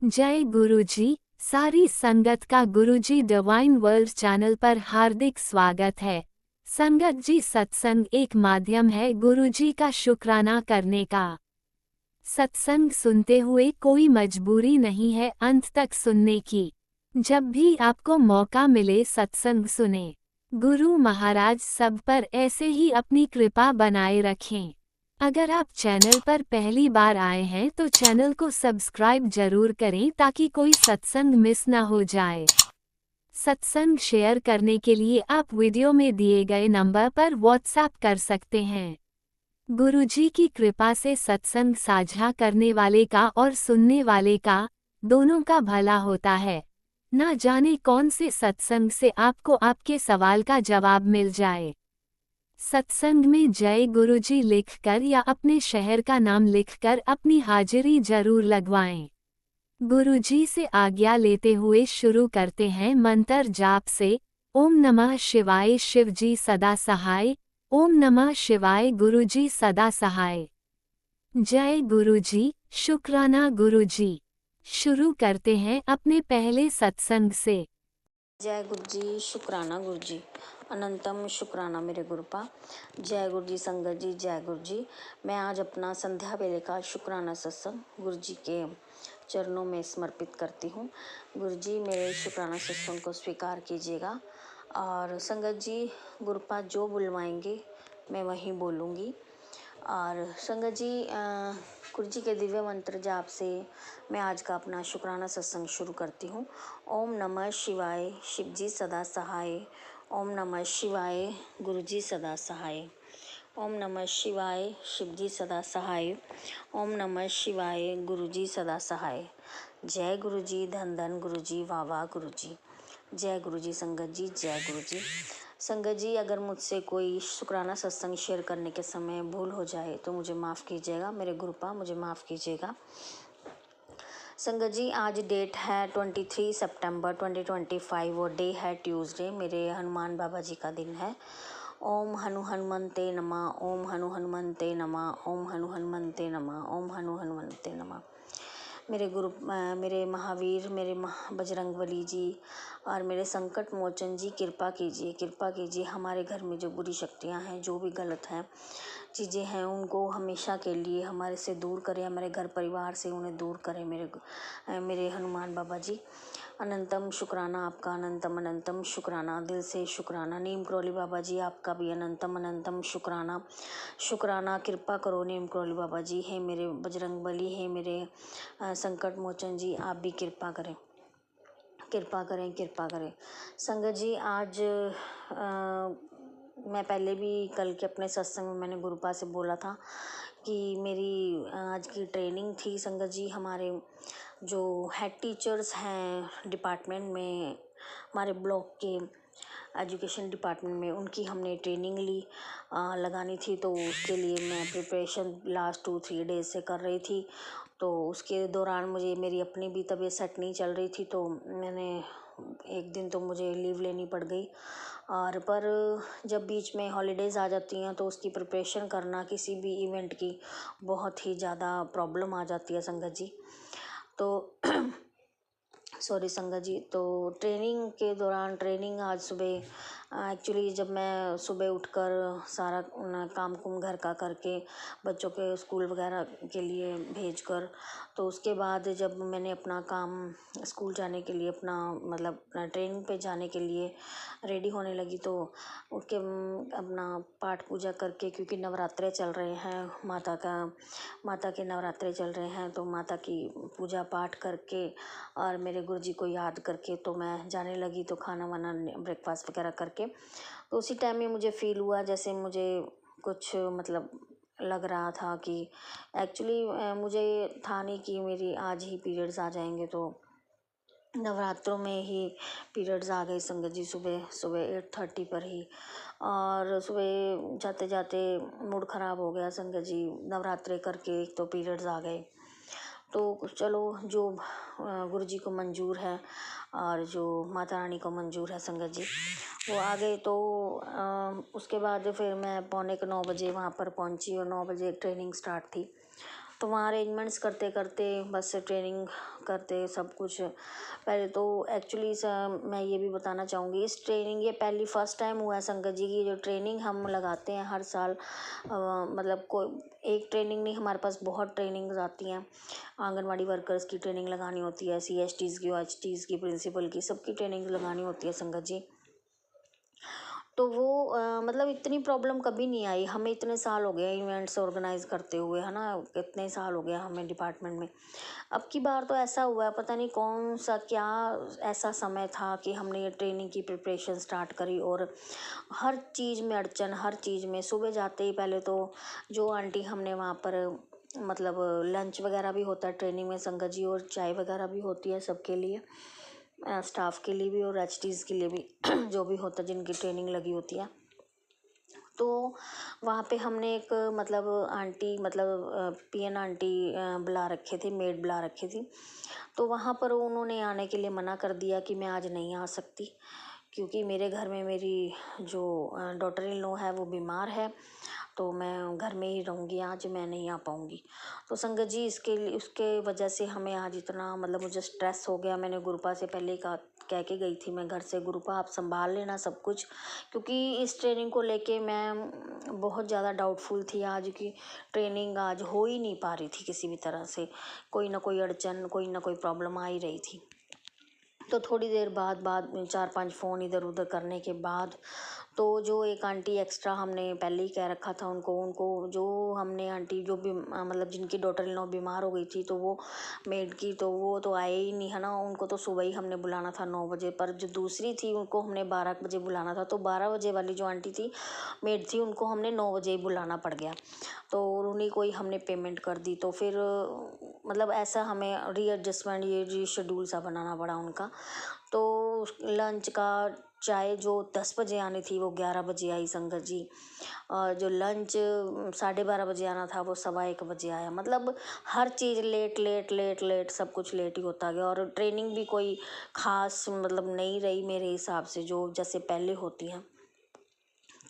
जय गुरुजी। सारी संगत का गुरुजी डिवाइन वर्ल्ड चैनल पर हार्दिक स्वागत है। संगत जी, सत्संग एक माध्यम है गुरुजी का शुक्राना करने का। सत्संग सुनते हुए कोई मजबूरी नहीं है अंत तक सुनने की। जब भी आपको मौका मिले सत्संग सुने। गुरु महाराज सब पर ऐसे ही अपनी कृपा बनाए रखें। अगर आप चैनल पर पहली बार आए हैं तो चैनल को सब्सक्राइब जरूर करें ताकि कोई सत्संग मिस न हो जाए। सत्संग शेयर करने के लिए आप वीडियो में दिए गए नंबर पर व्हाट्सएप कर सकते हैं। गुरुजी की कृपा से सत्संग साझा करने वाले का और सुनने वाले का दोनों का भला होता है। ना जाने कौन से सत्संग से आपको आपके सवाल का जवाब मिल जाए। सत्संग में जय गुरुजी लिखकर या अपने शहर का नाम लिखकर अपनी हाजिरी जरूर लगवाएं। गुरुजी से आज्ञा लेते हुए शुरू करते हैं मंत्र जाप से। ओम नमः शिवाय शिवजी सदा सहाय। ओम नमः शिवाय गुरुजी सदा सहाय। जय गुरुजी, शुक्राना गुरुजी। शुरू करते हैं अपने पहले सत्संग से। जय गुरु जी, शुक्राना गुरु जी, अनंतम शुक्राना मेरे गुरुपा। जय गुरु जी, संगत जी, जय गुरु जी। मैं आज अपना संध्या वेले का शुक्राना सत्संग गुरु जी के चरणों में समर्पित करती हूँ। गुरु जी मेरे शुक्राना सत्संग को स्वीकार कीजिएगा। और संगत जी, गुरुपा जो बुलवाएंगे मैं वहीं बोलूँगी। और संगत जी, गुरु जी के दिव्य मंत्र जाप से मैं आज का अपना शुक्राना सत्संग शुरू करती हूँ। ओम नमः शिवाय शिवजी सदा सहाय। ओम नमः शिवाय गुरुजी सदा सहाय। ओम नमः शिवाय शिवजी सदा सहाय। ओम नमः शिवाय गुरुजी सदा सहाय। जय गुरुजी, धन धन गुरुजी, वाह वाह गुरुजी। जय गुरुजी, संगत जी, जय गुरुजी। संगत जी, अगर मुझसे कोई शुक्राना सत्संग शेयर करने के समय भूल हो जाए तो मुझे माफ़ कीजिएगा। मेरे गुरुपा मुझे माफ़ कीजिएगा। संगत जी, आज डेट है 23 सितंबर 2025 और डे है ट्यूसडे। मेरे हनुमान बाबा जी का दिन है। ओम हनु हनुमंते नमः। ओम हनु हनुमंते नमः। ओम हनु हनुमंते नमः। ओम हनु हनुमंते नमः। मेरे गुरु, मेरे महावीर, मेरे बजरंगबली जी और मेरे संकट मोचन जी, कृपा कीजिए, कृपा कीजिए। हमारे घर में जो बुरी शक्तियां हैं, जो भी गलत हैं चीज़ें हैं, उनको हमेशा के लिए हमारे से दूर करें, हमारे घर परिवार से उन्हें दूर करें। मेरे हनुमान बाबा जी, अनंतम शुक्राना आपका, अनंतम अनंतम शुक्राना, दिल से शुक्राना। नीम करौली बाबा जी, आपका भी अनंतम अनंतम शुक्राना। शुक्राना, कृपा करो नीम करौली बाबा जी। है मेरे बजरंगबली, है मेरे संकट मोचन जी, आप भी कृपा करें, कृपा करें, कृपा करें। संगत जी, आज मैं पहले भी कल के अपने सत्संग में मैंने गुरुपा से बोला था कि मेरी आज की ट्रेनिंग थी। संगत जी, हमारे जो हेड टीचर्स हैं डिपार्टमेंट में, हमारे ब्लॉक के एजुकेशन डिपार्टमेंट में, उनकी हमने ट्रेनिंग ली लगानी थी। तो उसके लिए मैं प्रिपरेशन लास्ट 2-3 डेज से कर रही थी। तो उसके दौरान मुझे मेरी अपनी भी तबीयत सेट नहीं चल रही थी, तो मैंने एक दिन तो मुझे लीव लेनी पड़ गई। और पर जब बीच में हॉलीडेज़ आ जाती हैं तो उसकी प्रिपरेशन करना किसी भी इवेंट की बहुत ही ज़्यादा प्रॉब्लम आ जाती है संगत जी। तो सॉरी संगत जी, तो ट्रेनिंग के दौरान, ट्रेनिंग आज सुबह एक्चुअली जब मैं सुबह उठकर सारा काम कुम घर का करके बच्चों के स्कूल वगैरह के लिए भेजकर, तो उसके बाद जब मैंने अपना काम स्कूल जाने के लिए, अपना मतलब ट्रेनिंग पे जाने के लिए रेडी होने लगी, तो उठ के अपना पाठ पूजा करके, क्योंकि नवरात्रे चल रहे हैं, माता के नवरात्रे चल रहे हैं, तो माता की पूजा पाठ करके और मेरे गुरुजी को याद करके तो मैं जाने लगी। तो खाना वाना ब्रेकफास्ट वगैरह करके, तो उसी टाइम में मुझे फ़ील हुआ जैसे मुझे कुछ मतलब लग रहा था कि एक्चुअली मुझे था नहीं कि मेरी आज ही पीरियड्स आ जाएंगे। तो नवरात्रों में ही पीरियड्स आ गए संगत जी, सुबह सुबह 8:30 पर ही। और सुबह जाते जाते मूड ख़राब हो गया संगत जी, नवरात्रे करके एक तो पीरियड्स आ गए। तो चलो, जो गुरु जी को मंजूर है और जो माता रानी को मंजूर है संगत जी, वो आ गए। तो उसके बाद फिर मैं 8:45-9 बजे वहाँ पर पहुँची और 9 बजे ट्रेनिंग स्टार्ट थी। तो वहाँ अरेंजमेंट्स करते करते बस ट्रेनिंग करते सब कुछ। पहले तो एक्चुअली मैं ये भी बताना चाहूँगी, इस ट्रेनिंग ये पहली फर्स्ट टाइम हुआ है संगत जी की जो ट्रेनिंग हम लगाते हैं हर साल। मतलब कोई एक ट्रेनिंग नहीं, हमारे पास बहुत ट्रेनिंग्स आती हैं। आंगनवाड़ी वर्कर्स की ट्रेनिंग लगानी होती है, CSTs की, OHTs की, प्रिंसिपल की, सबकी ट्रेनिंग लगानी होती है संगत जी। तो वो मतलब इतनी प्रॉब्लम कभी नहीं आई हमें, इतने साल हो गए इवेंट्स ऑर्गेनाइज करते हुए, है ना, कितने साल हो गए हमें डिपार्टमेंट में। अब की बार तो ऐसा हुआ है, पता नहीं कौन सा क्या ऐसा समय था कि हमने ये ट्रेनिंग की प्रिपरेशन स्टार्ट करी, और हर चीज़ में अड़चन, हर चीज़ में। सुबह जाते ही पहले तो जो आंटी हमने वहाँ पर मतलब लंच वगैरह भी होता है ट्रेनिंग में संगत जी, और चाय वगैरह भी होती है सबके लिए, स्टाफ के लिए भी और HTs के लिए भी जो भी होता है जिनकी ट्रेनिंग लगी होती है। तो वहाँ पे हमने एक मतलब आंटी, मतलब PN आंटी बुला रखे थे, मेड बुला रखी थी। तो वहाँ पर उन्होंने आने के लिए मना कर दिया कि मैं आज नहीं आ सकती, क्योंकि मेरे घर में मेरी जो डॉटर इन लॉ है वो बीमार है, तो मैं घर में ही रहूँगी, आज मैं नहीं आ पाऊँगी। तो संगत जी इसके लिए, उसके वजह से हमें आज इतना मतलब मुझे स्ट्रेस हो गया। मैंने गुरुपा से पहले कह के गई थी मैं घर से, गुरुपा आप संभाल लेना सब कुछ, क्योंकि इस ट्रेनिंग को लेके मैं बहुत ज़्यादा डाउटफुल थी। आज की ट्रेनिंग आज हो ही नहीं पा रही थी किसी भी तरह से, कोई ना कोई अड़चन, कोई ना कोई प्रॉब्लम आ ही रही थी। तो थोड़ी देर बाद 4-5 फ़ोन इधर उधर करने के बाद, तो जो एक आंटी एक्स्ट्रा हमने पहले ही कह रखा था उनको जो हमने आंटी जो भी मतलब जिनकी डॉटर इन लॉ बीमार हो गई थी, तो वो मेड की, तो वो तो आए ही नहीं, है ना। उनको तो सुबह ही हमने बुलाना था 9 बजे, पर जो दूसरी थी उनको हमने 12 बजे बुलाना था। तो 12 बजे वाली जो आंटी थी, मेड थी, उनको हमने 9 बजे ही बुलाना पड़ गया। तो उन्हीं को ही हमने पेमेंट कर दी। तो फिर मतलब ऐसा हमें रीएडजस्टमेंट, ये रीशेड्यूल सा बनाना पड़ा उनका। तो लंच का चाय जो 10 बजे आनी थी वो 11 बजे आई संगत जी, और जो लंच 12:30 बजे आना था वो 1:15 बजे आया। मतलब हर चीज़ लेट लेट लेट लेट, सब कुछ लेट ही होता गया। और ट्रेनिंग भी कोई ख़ास मतलब नहीं रही मेरे हिसाब से, जो जैसे पहले होती हैं।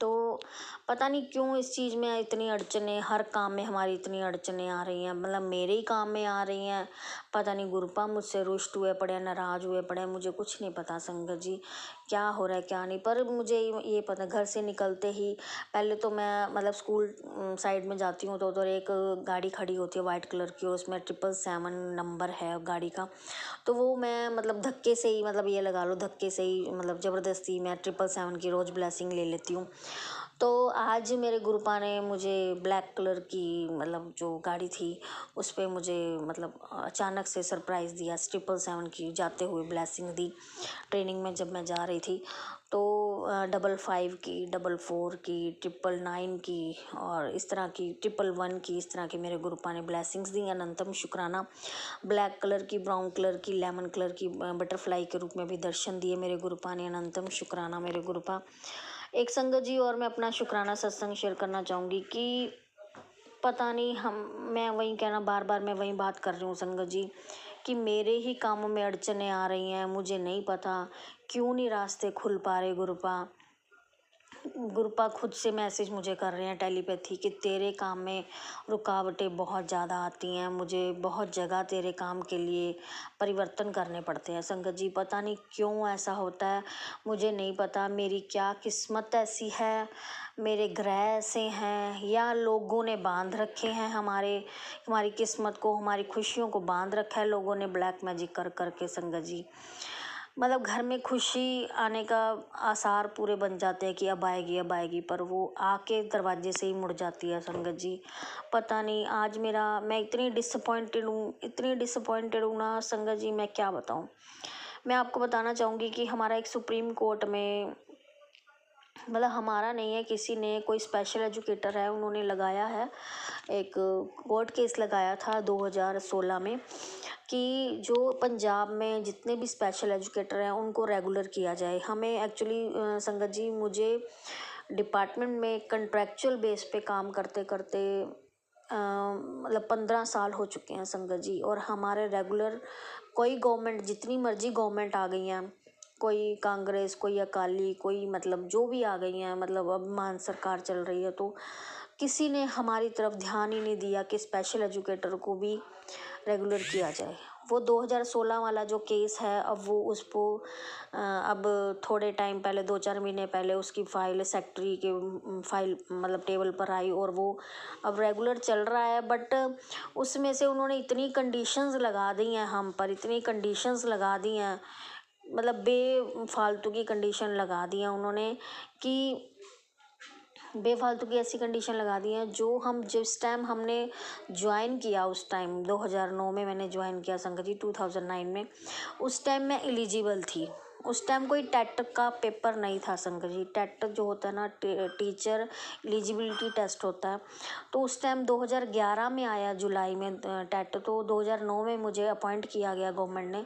तो पता नहीं क्यों इस चीज़ में इतनी अड़चनें, हर काम में हमारी इतनी अड़चनें आ रही हैं, मतलब मेरे ही काम में आ रही हैं। पता नहीं गुरुपा मुझसे रुष्ट हुए पड़े, नाराज़ हुए पड़े, मुझे कुछ नहीं पता संगत जी क्या हो रहा है क्या नहीं। पर मुझे ये पता, घर से निकलते ही पहले तो मैं मतलब स्कूल साइड में जाती हूँ, तो उधर एक गाड़ी खड़ी होती है वाइट कलर की, और उसमें 777 नंबर है गाड़ी का। तो वो मैं मतलब धक्के से ही, मतलब ये लगा लो धक्के से ही, मतलब ज़बरदस्ती मैं 777 की रोज़ ब्लेसिंग ले लेती हूँ। तो आज मेरे गुरुपा ने मुझे ब्लैक कलर की मतलब जो गाड़ी थी उस पर मुझे मतलब अचानक से सरप्राइज़ दिया, 777 की जाते हुए ब्लेसिंग दी ट्रेनिंग में जब मैं जा रही थी। तो 55 की, 44 की, 999 की, और इस तरह की 111 की, इस तरह की मेरे गुरुपा ने ब्लेसिंग्स दी। अनंतम शुक्राना, ब्लैक कलर की, ब्राउन कलर की, लेमन कलर की बटरफ्लाई के रूप में भी दर्शन दिए मेरे गुरुपा ने। अनंतम शुक्राना मेरे गुरुपा। एक संगत जी और मैं अपना शुक्राना सत्संग शेयर करना चाहूँगी कि पता नहीं मैं वही कहना, बार बार मैं वही बात कर रही हूँ संगत जी, कि मेरे ही कामों में अड़चनें आ रही हैं। मुझे नहीं पता क्यों नहीं रास्ते खुल पा रहे गुरुपा। गुरुपा खुद से मैसेज मुझे कर रहे हैं टेलीपैथी कि तेरे काम में रुकावटें बहुत ज़्यादा आती हैं, मुझे बहुत जगह तेरे काम के लिए परिवर्तन करने पड़ते हैं। संगत जी पता नहीं क्यों ऐसा होता है, मुझे नहीं पता मेरी क्या किस्मत ऐसी है, मेरे ग्रह ऐसे हैं, या लोगों ने बांध रखे हैं हमारी किस्मत को, हमारी खुशियों को बांध रखा है लोगों ने ब्लैक मैजिक कर करके संगत जी। मतलब घर में खुशी आने का आसार पूरे बन जाते हैं कि अब आएगी, पर वो आके दरवाजे से ही मुड़ जाती है संगत जी। पता नहीं आज मैं इतनी डिसअपॉइंटेड हूँ ना संगत जी, मैं क्या बताऊँ। मैं आपको बताना चाहूँगी कि हमारा एक सुप्रीम कोर्ट में, मतलब हमारा नहीं है, किसी ने, कोई स्पेशल एजुकेटर है, उन्होंने लगाया है एक कोर्ट केस लगाया था 2016 में, कि जो पंजाब में जितने भी स्पेशल एजुकेटर हैं उनको रेगुलर किया जाए। हमें एक्चुअली संगत जी, मुझे डिपार्टमेंट में कंट्रैक्चुअल बेस पे काम करते करते मतलब 15 साल हो चुके हैं संगत जी, और हमारे रेगुलर कोई गवर्नमेंट, जितनी मर्जी गवर्नमेंट आ गई हैं, कोई कांग्रेस, कोई अकाली, कोई मतलब जो भी आ गई हैं, मतलब अब मान सरकार चल रही है, तो किसी ने हमारी तरफ ध्यान ही नहीं दिया कि स्पेशल एजुकेटर को भी रेगुलर किया जाए। वो 2016 वाला जो केस है, अब वो उसको अब थोड़े टाइम पहले 2-4 महीने पहले उसकी फ़ाइल सेक्रेटरी के फाइल मतलब टेबल पर आई और वो अब रेगुलर चल रहा है। बट उसमें से उन्होंने इतनी कंडीशंस लगा दी हैं हम पर, इतनी कंडीशंस लगा दी हैं, मतलब बेफालतू की कंडीशन लगा दी हैं उन्होंने कि बेफालतू की ऐसी कंडीशन लगा दी हैं जो हम जिस टाइम हमने ज्वाइन किया, उस टाइम 2009 में मैंने ज्वाइन किया संगत जी, 2009 में, उस टाइम मैं एलिजिबल थी। उस टाइम कोई टेट का पेपर नहीं था संगत जी। टेट जो होता है ना, टीचर एलिजिबिलिटी टेस्ट होता है, तो उस टाइम 2011 में आया जुलाई में टेट, तो 2009 में मुझे अपॉइंट किया गया गवर्नमेंट ने,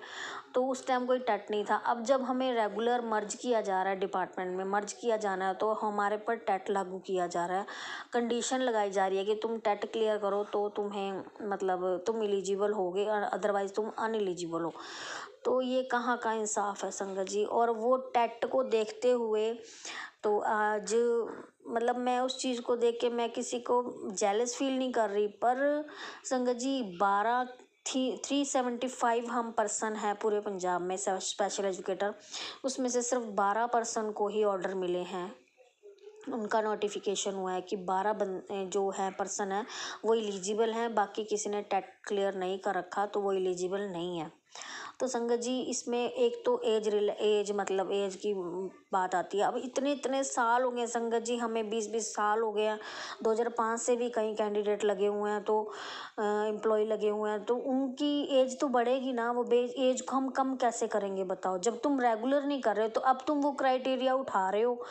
तो उस टाइम कोई टेट नहीं था। अब जब हमें रेगुलर मर्ज किया जा रहा है, डिपार्टमेंट में मर्ज किया जाना है, तो हमारे पर टेट लागू किया जा रहा है, कंडीशन लगाई जा रही है कि तुम टेट क्लियर करो तो तुम्हें मतलब तुम एलिजिबल होगे, अदरवाइज तुम अनएलिजिबल हो। तो ये कहाँ का इंसाफ है संगत जी। और वो टेट को देखते हुए तो आज मतलब मैं उस चीज़ को देख के मैं किसी को जेलस फील नहीं कर रही, पर संगत जी 375 हम पर्सन हैं पूरे पंजाब में स्पेशल एजुकेटर, उसमें से सिर्फ 12 पर्सन को ही ऑर्डर मिले हैं, उनका नोटिफिकेशन हुआ है कि 12 जो है पर्सन है वो एलिजिबल हैं, बाकी किसी ने टेट क्लियर नहीं कर रखा तो वो एलिजिबल नहीं है। तो संगत जी इसमें एक तो एज मतलब एज की बात आती है। अब इतने साल हो गए संगत जी, हमें 20-20 साल हो गए हैं, 2005 से भी कई कैंडिडेट लगे हुए हैं, तो एम्प्लॉय लगे हुए हैं, तो उनकी एज तो बढ़ेगी ना, वो एज को हम कम कैसे करेंगे बताओ। जब तुम रेगुलर नहीं कर रहे हो तो अब तुम वो क्राइटेरिया उठा रहे हो,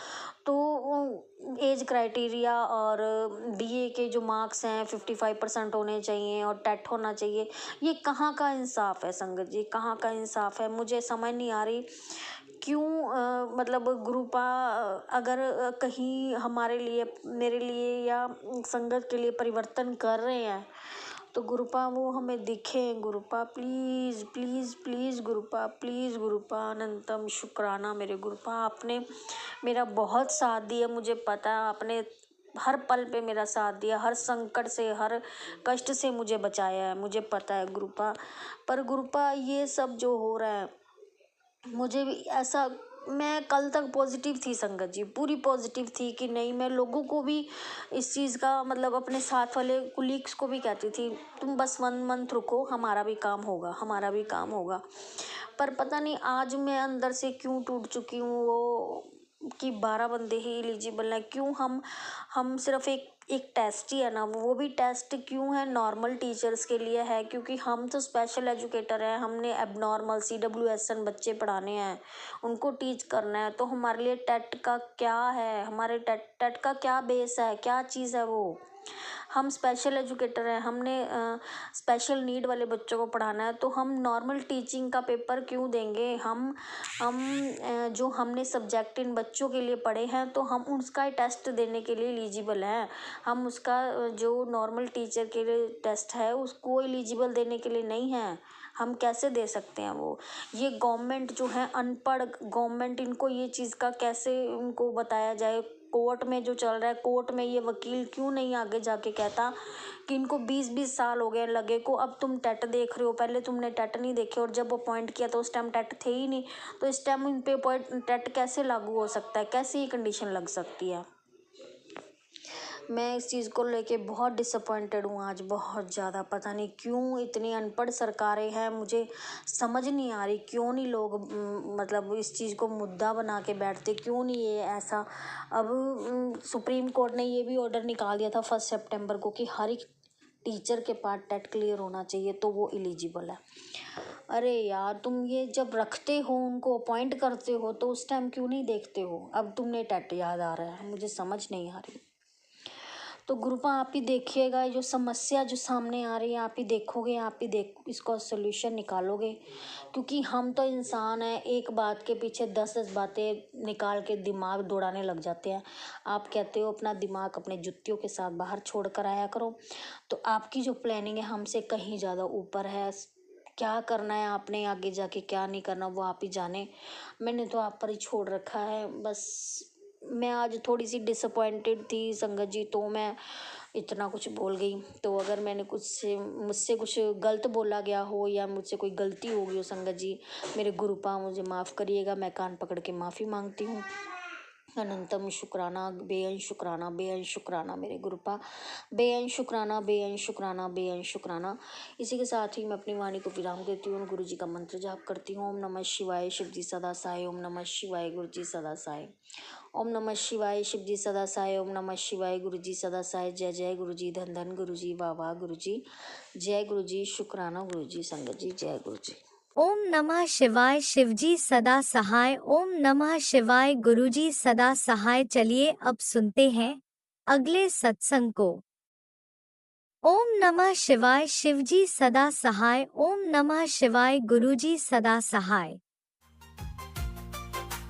तो एज क्राइटेरिया और बीए के जो मार्क्स हैं 55% होने चाहिए और टेट होना चाहिए, ये कहाँ का इंसाफ है संगत जी, कहाँ का इंसाफ है। मुझे समझ नहीं आ रही क्यों मतलब ग्रुपा अगर कहीं हमारे लिए, मेरे लिए या संगत के लिए परिवर्तन कर रहे हैं तो गुरुपा वो हमें दिखे। गुरुपा प्लीज़ प्लीज़ प्लीज़, गुरुपा प्लीज़, गुरुपा अनंतम शुक्राना मेरे गुरुपा, आपने मेरा बहुत साथ दिया, मुझे पता है आपने हर पल पे मेरा साथ दिया, हर संकट से, हर कष्ट से मुझे बचाया है, मुझे पता है गुरुपा। पर गुरुपा ये सब जो हो रहा है मुझे भी ऐसा, मैं कल तक पॉजिटिव थी संगत जी, पूरी पॉजिटिव थी कि नहीं, मैं लोगों को भी इस चीज़ का मतलब अपने साथ वाले कुलीग्स को भी कहती थी तुम बस 1 मंथ रुको, हमारा भी काम होगा, हमारा भी काम होगा। पर पता नहीं आज मैं अंदर से क्यों टूट चुकी हूँ वो कि 12 बंदे ही एलिजिबल हैं। क्यों हम सिर्फ एक टेस्ट ही है ना, वो भी टेस्ट क्यों है, नॉर्मल टीचर्स के लिए है, क्योंकि हम तो स्पेशल एजुकेटर हैं, हमने एबनॉर्मल CWSN बच्चे पढ़ाने हैं, उनको टीच करना है, तो हमारे लिए टेट का क्या है, हमारे टेट का क्या बेस है, क्या चीज़ है वो। हम स्पेशल एजुकेटर हैं, हमने स्पेशल नीड वाले बच्चों को पढ़ाना है, तो हम नॉर्मल टीचिंग का पेपर क्यों देंगे। हम जो हमने सब्जेक्ट इन बच्चों के लिए पढ़े हैं तो हम उसका टेस्ट देने के लिए एलिजिबल हैं। हम उसका जो नॉर्मल टीचर के लिए टेस्ट है उसको एलिजिबल देने के लिए नहीं है, हम कैसे दे सकते हैं वो। ये गवर्नमेंट जो है अनपढ़ गवर्नमेंट, इनको ये चीज़ का कैसे उनको बताया जाए। कोर्ट में जो चल रहा है, कोर्ट में ये वकील क्यों नहीं आगे जाके कहता कि इनको 20-20 साल हो गए लगे को, अब तुम टेट देख रहे हो, पहले तुमने टेट नहीं देखे और जब अपॉइंट किया तो उस टाइम टेट थे ही नहीं, तो इस टाइम इन पे टेट कैसे लागू हो सकता है, कैसे ये कंडीशन लग सकती है। मैं इस चीज़ को लेके बहुत डिसअपॉइंटेड हूँ आज, बहुत ज़्यादा। पता नहीं क्यों इतनी अनपढ़ सरकारें हैं, मुझे समझ नहीं आ रही क्यों नहीं लोग मतलब इस चीज़ को मुद्दा बना के बैठते, क्यों नहीं ये ऐसा। अब सुप्रीम कोर्ट ने ये भी ऑर्डर निकाल दिया था 1 सितंबर को कि हर एक टीचर के पास टेट क्लियर होना चाहिए तो वो एलिजिबल है। अरे यार, तुम ये जब रखते हो, उनको अपॉइंट करते हो, तो उस टाइम क्यों नहीं देखते हो। अब तुमने टेट याद आ रहा है, मुझे समझ नहीं आ रही। तो गुरुपा आप ही देखिएगा, ये जो समस्या जो सामने आ रही है आप ही देखोगे, आप ही इसको सोल्यूशन निकालोगे, क्योंकि हम तो इंसान हैं, एक बात के पीछे 10-10 बातें निकाल के दिमाग दौड़ाने लग जाते हैं। आप कहते हो अपना दिमाग अपने जुत्तियों के साथ बाहर छोड़ कर आया करो, तो आपकी जो प्लानिंग है हमसे कहीं ज़्यादा ऊपर है। क्या करना है आपने आगे जाके, क्या नहीं करना वो आप ही जाने। मैंने तो आप पर ही छोड़ रखा है, बस मैं आज थोड़ी सी डिसअपॉइंटेड थी संगत जी, तो मैं इतना कुछ बोल गई। तो अगर मैंने कुछ से मुझसे कुछ गलत बोला गया हो या मुझसे कोई गलती हो गई हो संगत जी, मेरे गुरुपा मुझे माफ़ करिएगा। मैं कान पकड़ के माफ़ी मांगती हूँ। अनंतम शुक्राना, बेअंत शुक्राना, बेअंत शुक्राना मेरे गुरुपा, बेअंत शुक्राना, बेअंत शुक्राना, बेअंत शुक्राना। इसी के साथ ही मैं अपनी वाणी को विराम देती हूँ। गुरु जी का मंत्र जाप करती हूँ। ओम नमः शिवाय, शिव जी सदा साय। ओम नमः शिवाय, गुरु जी सदा साय। ओम नमः शिवाय, शिव जी सदा साय। ओम नमः शिवाय, गुरु जी सदा साय। जय जय गुरु जी, धन धन गुरु जी, वाह वाह गुरु जी, जय गुरु जी, शुक्राना गुरु जी, संगत जी, जय गुरु जी। ओम नमः शिवाय, शिवजी सदा सहाय। ओम नमः शिवाय, गुरुजी सदा सहाय। चलिए अब सुनते हैं अगले सत्संग को। ओम नमः शिवाय, शिवजी सदा सहाय। ओम नमः शिवाय, गुरुजी सदा सहाय।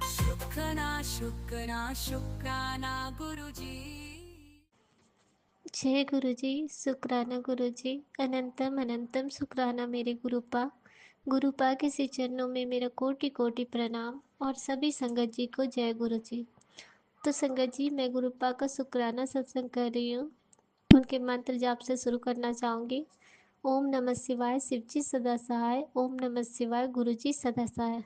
शुक्राना शुक्राना शुक्राना गुरुजी। जय गुरुजी, शुक्राना गुरुजी, अनंतम अनंतम शुक्राना मेरे गुरुपा। गुरुपा के श्री चरणों में मेरा कोटि कोटि प्रणाम और सभी संगत जी को जय गुरुजी। तो संगत जी, मैं गुरुपा का शुक्राना सत्संग कर रही हूँ। उनके मंत्र जाप से शुरू करना चाहूँगी। ओम नमः शिवाय, शिवजी सदा सहाय। ओम नमः शिवाय, गुरुजी सदा सहाय।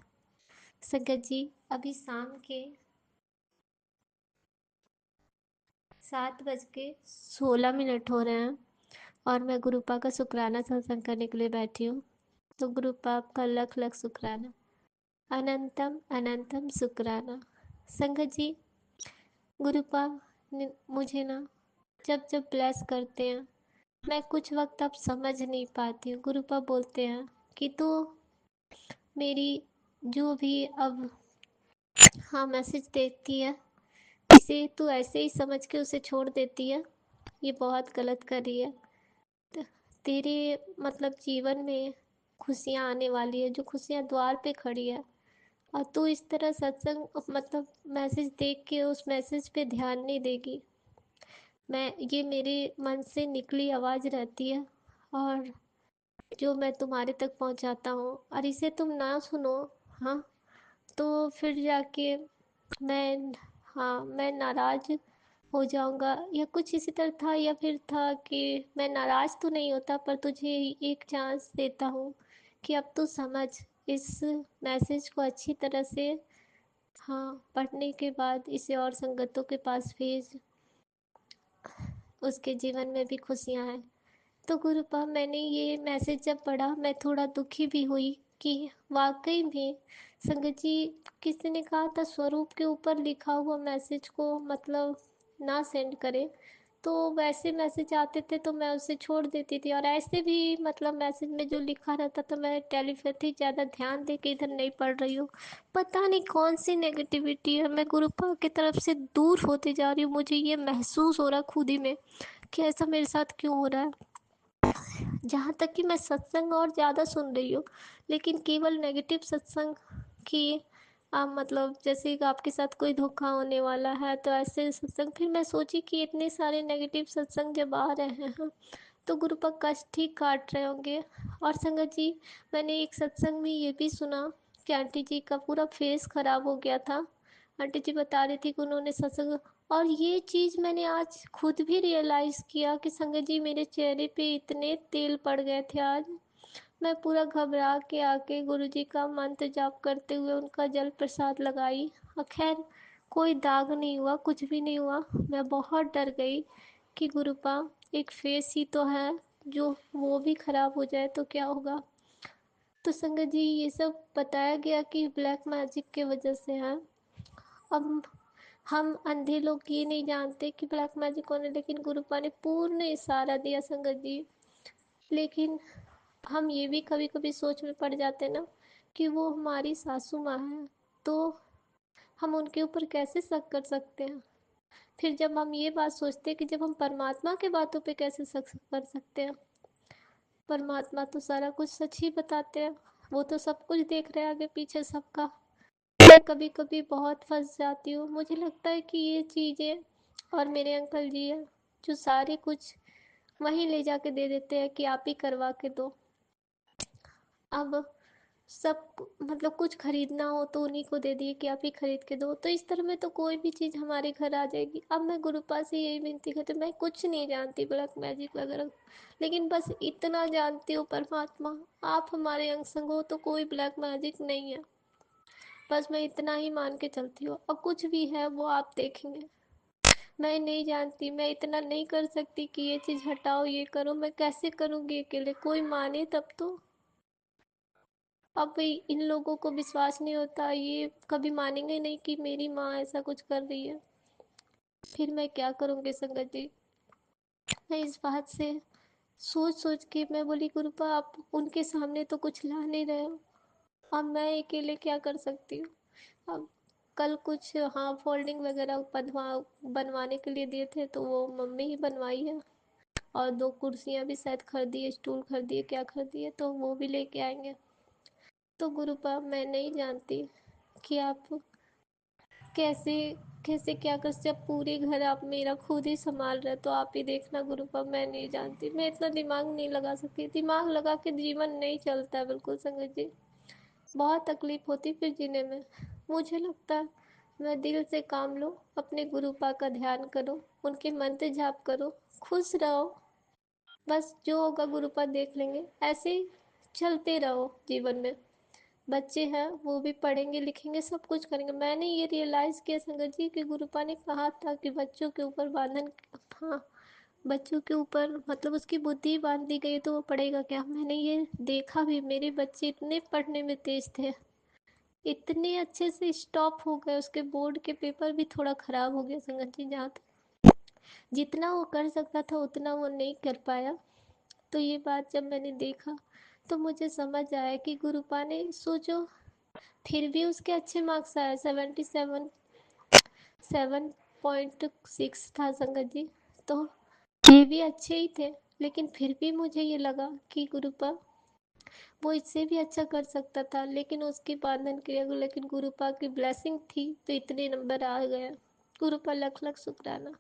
संगत जी, अभी शाम के 7:16 हो रहे हैं और मैं गुरुपा का शुक्राना सत्संग करने के लिए बैठी हूँ। तो गुरुपा आपका लख लख शुक्राना, अनंतम अनंतम शुक्राना। संगत जी, गुरुपा मुझे ना जब जब ब्लेस करते हैं, मैं कुछ वक्त अब समझ नहीं पाती हूँ। गुरुपा बोलते हैं कि तू मेरी जो भी अब हाँ मैसेज देती है, इसे तू ऐसे ही समझ के उसे छोड़ देती है। ये बहुत गलत कर रही है। तेरे मतलब जीवन में खुशियाँ आने वाली है, जो खुशियाँ द्वार पे खड़ी है, और तू इस तरह सत्संग मतलब मैसेज देख के उस मैसेज पे ध्यान नहीं देगी। ये मेरे मन से निकली आवाज़ रहती है और जो मैं तुम्हारे तक पहुंचाता हूँ, और इसे तुम ना सुनो, हाँ, तो फिर जाके मैं हाँ मैं नाराज़ हो जाऊंगा या कुछ इसी तरह था। या फिर था कि मैं नाराज़ तो नहीं होता, पर तुझे एक चांस देता हूँ कि अब तू समझ इस मैसेज को अच्छी तरह से। हाँ, पढ़ने के बाद इसे और संगतों के पास भेज, उसके जीवन में भी खुशियाँ हैं। तो गुरुपा, मैंने ये मैसेज जब पढ़ा, मैं थोड़ा दुखी भी हुई कि वाकई में संगत जी, किसी ने कहा था स्वरूप के ऊपर लिखा हुआ मैसेज को मतलब ना सेंड करें। तो वैसे मैसेज आते थे तो मैं उसे छोड़ देती थी, और ऐसे भी मतलब मैसेज में जो लिखा रहता था, मैं टेलीपैथी ज़्यादा ध्यान दे के इधर नहीं पढ़ रही हूँ। पता नहीं कौन सी नेगेटिविटी है, मैं गुरुपा की तरफ से दूर होती जा रही हूँ। मुझे ये महसूस हो रहा खुद ही में कि ऐसा मेरे साथ क्यों हो रहा है। जहाँ तक कि मैं सत्संग और ज़्यादा सुन रही हूँ, लेकिन केवल नेगेटिव सत्संग की मतलब जैसे कि आपके साथ कोई धोखा होने वाला है तो ऐसे सत्संग। फिर मैं सोची कि इतने सारे नेगेटिव सत्संग जब आ रहे हैं तो गुरु पर कष्ट ही काट रहे होंगे। और संगत जी, मैंने एक सत्संग में ये भी सुना कि आंटी जी का पूरा फेस खराब हो गया था। आंटी जी बता रही थी कि उन्होंने सत्संग, और ये चीज़ मैंने आज खुद भी रियलाइज़ किया कि संगत जी, मेरे चेहरे पे इतने तेल पड़ गए थे आज। मैं पूरा घबरा के आके गुरुजी का मंत्र जाप करते हुए उनका जल प्रसाद लगाई, और खैर कोई दाग नहीं हुआ, कुछ भी नहीं हुआ। मैं बहुत डर गई कि गुरुपा एक फेस ही तो है, जो वो भी खराब हो जाए तो क्या होगा। तो संगत जी, ये सब बताया गया कि ब्लैक मैजिक के वजह से है। अब हम अंधे लोग ये नहीं जानते कि ब्लैक मैजिक कौन है, लेकिन गुरुपा ने पूर्ण इशारा दिया संगत जी। लेकिन हम ये भी कभी कभी सोच में पड़ जाते ना कि वो हमारी सासू माँ है, तो हम उनके ऊपर कैसे शक कर सकते हैं। फिर जब हम ये बात सोचते हैं कि जब हम परमात्मा के बातों पे कैसे शक कर सकते हैं। परमात्मा तो सारा कुछ सच ही बताते हैं, वो तो सब कुछ देख रहे हैं आगे पीछे सबका। मैं कभी कभी बहुत फंस जाती हूँ। मुझे लगता है कि ये चीज़ें और मेरे अंकल जी हैं जो सारे कुछ वहीं ले जाके दे देते हैं कि आप ही करवा के दो। अब सब मतलब कुछ खरीदना हो तो उन्हीं को दे दिए कि आप ही खरीद के दो, तो इस तरह में तो कोई भी चीज़ हमारे घर आ जाएगी। अब मैं गुरुपा से यही विनती करती हूँ, मैं कुछ नहीं जानती ब्लैक मैजिक वगैरह, लेकिन बस इतना जानती हूँ परमात्मा आप हमारे अंग संग हो, तो कोई ब्लैक मैजिक नहीं है। बस मैं इतना ही मान के चलती हूँ, और कुछ भी है वो आप देखेंगे। मैं नहीं जानती, मैं इतना नहीं कर सकती कि ये चीज़ हटाओ ये करो, मैं कैसे करूँगी अकेले, कोई माने तब तो। अब इन लोगों को विश्वास नहीं होता, ये कभी मानेंगे नहीं कि मेरी माँ ऐसा कुछ कर रही है, फिर मैं क्या करूँगी संगत जी। मैं इस बात से सोच सोच के मैं बोली गुरुपा आप उनके सामने तो कुछ ला नहीं रहे हो, अब मैं अकेले क्या कर सकती हूँ। अब कल कुछ हाँ फोल्डिंग वगैरह बनवाने के लिए दिए थे, तो वो मम्मी ही बनवाई है, और 2 कुर्सियाँ भी शायद खरीदी है, स्टूल खरीदी है, क्या खरीदी है, तो वो भी लेके आएंगे। तो गुरुपा मैं नहीं जानती कि आप कैसे कैसे क्या कर, जब पूरे घर आप मेरा खुद ही संभाल रहे तो आप ही देखना गुरुपा, मैं नहीं जानती, मैं इतना दिमाग नहीं लगा सकती, दिमाग लगा के जीवन नहीं चलता बिल्कुल संगत जी, बहुत तकलीफ होती फिर जीने में। मुझे लगता है मैं दिल से काम लो, अपने गुरुपा का ध्यान करो, उनके मंत्र जाप करो, खुश रहो, बस जो होगा गुरुपा देख लेंगे, ऐसे ही चलते रहो जीवन में। बच्चे हैं वो भी पढ़ेंगे लिखेंगे सब कुछ करेंगे। मैंने ये रियलाइज़ किया संगत जी कि गुरुपा ने कहा था कि बच्चों के ऊपर बांधन, हाँ बच्चों के ऊपर मतलब उसकी बुद्धि बांध दी गई तो वो पढ़ेगा क्या। मैंने ये देखा भी, मेरे बच्चे इतने पढ़ने में तेज थे, इतने अच्छे से स्टॉप हो गए, उसके बोर्ड के पेपर भी थोड़ा ख़राब हो गया संगत जी, जहाँ तक जितना वो कर सकता था उतना वो नहीं कर पाया। तो ये बात जब मैंने देखा तो मुझे समझ आया कि गुरुपा ने सोचो, फिर भी उसके अच्छे मार्क्स आए, 77.6 था संगत जी, तो ये भी अच्छे ही थे। लेकिन फिर भी मुझे ये लगा कि गुरुपा वो इससे भी अच्छा कर सकता था, लेकिन उसकी बांधन क्रिया को, लेकिन गुरुपा की ब्लेसिंग थी तो इतने नंबर आ गए। गुरुपा लख लख शुक्राना।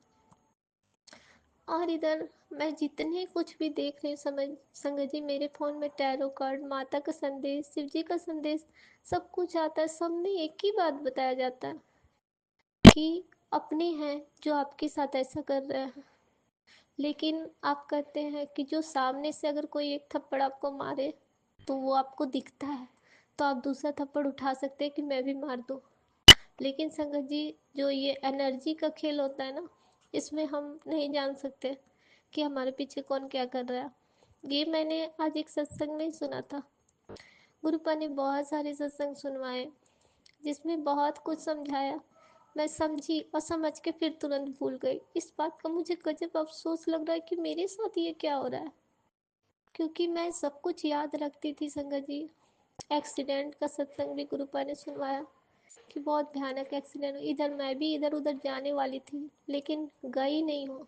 और इधर मैं जितने कुछ भी देख रही हूँ समझ संगत जी, मेरे फ़ोन में टैरो कार्ड, माता का संदेश, शिव जी का संदेश, सब कुछ आता है, सब में एक ही बात बताया जाता है कि अपने हैं जो आपके साथ ऐसा कर रहे हैं। लेकिन आप कहते हैं कि जो सामने से अगर कोई एक थप्पड़ आपको मारे तो वो आपको दिखता है, तो आप दूसरा थप्पड़ उठा सकते हैं कि मैं भी मार दूँ। लेकिन संगत जी जो ये एनर्जी का खेल होता है ना, इसमें हम नहीं जान सकते कि हमारे पीछे कौन क्या कर रहा है। ये मैंने आज एक सत्संग में सुना था, गुरुपा ने बहुत सारे सत्संग सुनवाए जिसमें बहुत कुछ समझाया, मैं समझी और समझ के फिर तुरंत भूल गई। इस बात का मुझे गजब अफसोस लग रहा है कि मेरे साथ ये क्या हो रहा है, क्योंकि मैं सब कुछ याद रखती थी संगत जी। एक्सीडेंट का सत्संग भी गुरुपा ने सुनवाया कि बहुत भयानक एक्सीडेंट, इधर मैं भी इधर उधर जाने वाली थी लेकिन गई नहीं हूँ।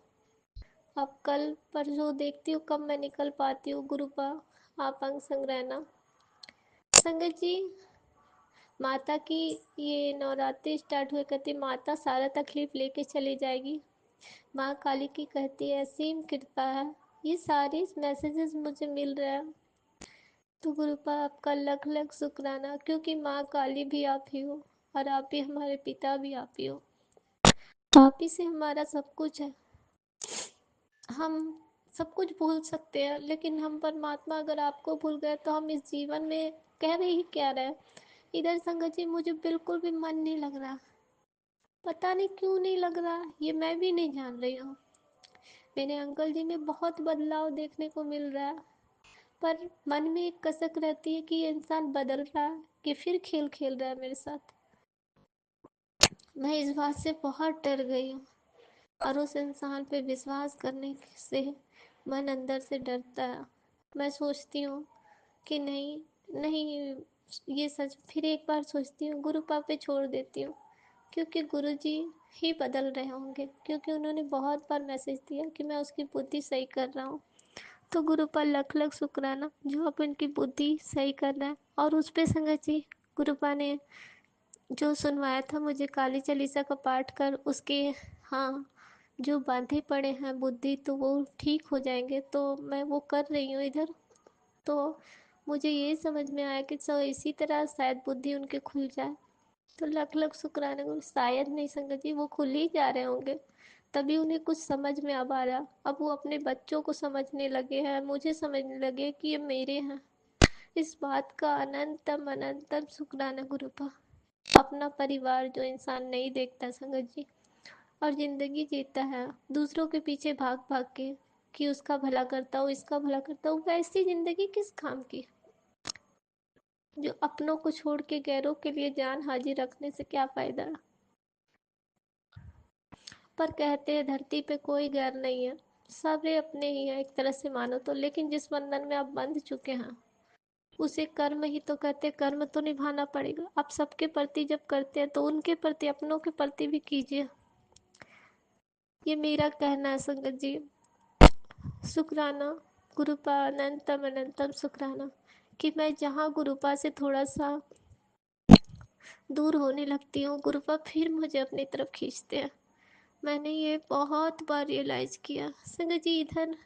अब कल परसों देखती हूँ कब मैं निकल पाती हूँ। गुरुपा आप अंग संग रहना संगत जी। माता की ये नवरात्रि स्टार्ट हुए, कहती माता सारा तकलीफ लेके चली जाएगी, माँ काली की कहती है असीम कृपा है। ये सारे मैसेजेस मुझे मिल रहे हैं, तो गुरुपा आपका लख लख शुक्राना, क्योंकि माँ काली भी आप ही हो और आप ही हमारे पिता भी आप ही हो, आप ही से हमारा सब कुछ है। हम सब कुछ भूल सकते हैं लेकिन हम परमात्मा अगर आपको भूल गए तो हम इस जीवन में कह रहे ही क्या रहे। इधर संगत जी मुझे बिल्कुल भी मन नहीं लग रहा, पता नहीं क्यों नहीं लग रहा, ये मैं भी नहीं जान रही हूँ। मेरे अंकल जी में बहुत बदलाव देखने को मिल रहा है, पर मन में एक कसक रहती है कि ये इंसान बदल रहा है कि फिर खेल खेल रहा है मेरे साथ। मैं इस बात से बहुत डर गई हूँ, और उस इंसान पे विश्वास करने से मन अंदर से डरता है। मैं सोचती हूँ कि नहीं नहीं, ये सच, फिर एक बार सोचती हूँ गुरुपा पे छोड़ देती हूँ, क्योंकि गुरुजी ही बदल रहे होंगे, क्योंकि उन्होंने बहुत बार मैसेज दिया कि मैं उसकी बुद्धि सही कर रहा हूँ। तो गुरुपा लख लख शुक्राना जो आप इनकी बुद्धि सही कर रहे हैं। और उस पे संगत जी गुरुपा ने जो सुनवाया था मुझे काली चालीसा का पाठ कर उसके, हाँ जो बांधे पड़े हैं बुद्धि तो वो ठीक हो जाएंगे, तो मैं वो कर रही हूँ इधर। तो मुझे ये समझ में आया कि इसी तरह शायद बुद्धि उनके खुल जाए। तो लख लख शुक्राना गुरु, शायद नहीं संगत जी, वो खुल ही जा रहे होंगे, तभी उन्हें कुछ समझ में अब आ रहा। अब वो अपने बच्चों को समझने लगे हैं, मुझे समझने लगे कि ये मेरे हैं। इस बात का अनंतम अनंतम शुक्राना गुरु का। अपना परिवार जो इंसान नहीं देखता संगत जी, और जिंदगी जीता है दूसरों के पीछे भाग भाग के कि उसका भला करता हूँ, इसका भला करता हूँ, वैसी जिंदगी किस काम की। जो अपनों को छोड़ के गैरों के लिए जान हाजिर रखने से क्या फायदा। पर कहते हैं धरती पे कोई गैर नहीं है, सारे अपने ही हैं एक तरह से मानो तो। लेकिन जिस बंधन में आप बंध चुके हैं उसे कर्म ही तो कहते हैं, कर्म तो निभाना पड़ेगा। आप सबके प्रति जब करते हैं तो उनके प्रति, अपनों के प्रति भी कीजिए। ये मेरा कहना है संगत जी। शुक्राना गुरुपा, अनंतम अनंतम शुक्राना कि मैं जहाँ गुरुपा से थोड़ा सा दूर होने लगती हूँ, गुरुपा फिर मुझे अपनी तरफ खींचते हैं। मैंने ये बहुत बार रियलाइज़ किया संगत जी। इधर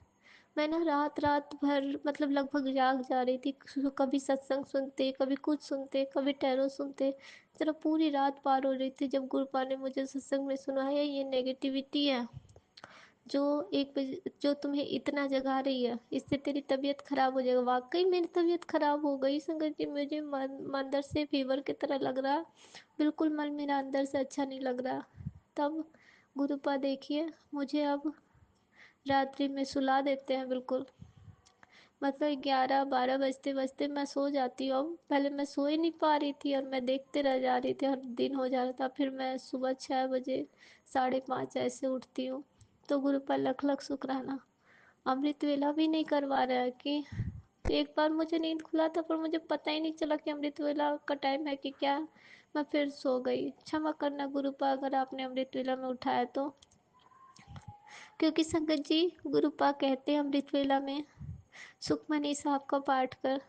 मैं ना रात रात भर मतलब लगभग जाग जा रही थी, कभी सत्संग सुनते, कभी कुछ सुनते, कभी टैरो सुनते। जरा पूरी रात पार हो रही थी जब गुरुपा ने मुझे सत्संग में सुनाया, ये नेगेटिविटी है जो एक जो तुम्हें इतना जगा रही है, इससे तेरी तबीयत खराब हो जाएगा। वाकई मेरी तबीयत खराब हो गई संगत जी। मुझे मन अंदर से फीवर की तरह लग रहा, बिल्कुल मन मेरा अंदर से अच्छा नहीं लग रहा। तब गुरुपा देखिए मुझे अब रात्रि में सुला देते हैं बिल्कुल। मतलब 11-12 बजते बजते मैं सो जाती हूँ। अब पहले मैं सो ही नहीं पा रही थी और मैं देखते रह जा रही थी, हर दिन हो जा रहा था। फिर मैं सुबह 6 बजे, 5:30 ऐसे उठती हूँ। तो गुरु पर लख लख शुक्राना, अमृत वेला भी नहीं करवा रहा है कि एक बार मुझे नींद खुला था पर मुझे पता ही नहीं चला कि अमृत वेला का टाइम है कि क्या। मैं फिर सो गई, क्षमा करना गुरुपा अगर आपने अमृत वेला में उठाया तो। क्योंकि संगत जी गुरुपा कहते हैं अमृत वेला में सुखमनी साहब का पाठ कर।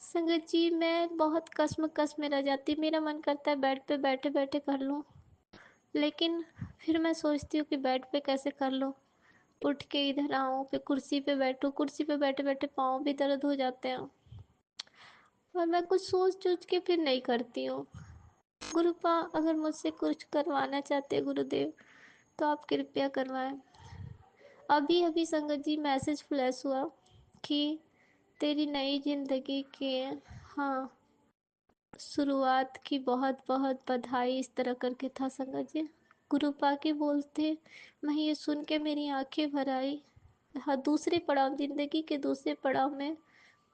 संगत जी मैं बहुत कसम में रह जाती, मेरा मन करता है बेड पे बैठे बैठे कर लूँ, लेकिन फिर मैं सोचती हूँ कि बेड पे कैसे कर लूँ। उठ के इधर आऊँ, फिर कुर्सी पे बैठूँ, कुर्सी पे बैठे बैठे पाँव भी दर्द हो जाते हैं। और मैं कुछ सोच सोच के फिर नहीं करती हूँ। गुरुपा अगर मुझसे कुछ करवाना चाहते हैं गुरुदेव तो आप कृपया करवाएं। अभी अभी संगत जी मैसेज फ्लैश हुआ कि तेरी नई जिंदगी की, हाँ, शुरुआत की बहुत बहुत बधाई, इस तरह करके था संगत जी। गुरुपा के बोलते मैं ये सुन के मेरी आंखें भर आई। हाँ, दूसरे पड़ाव, जिंदगी के दूसरे पड़ाव में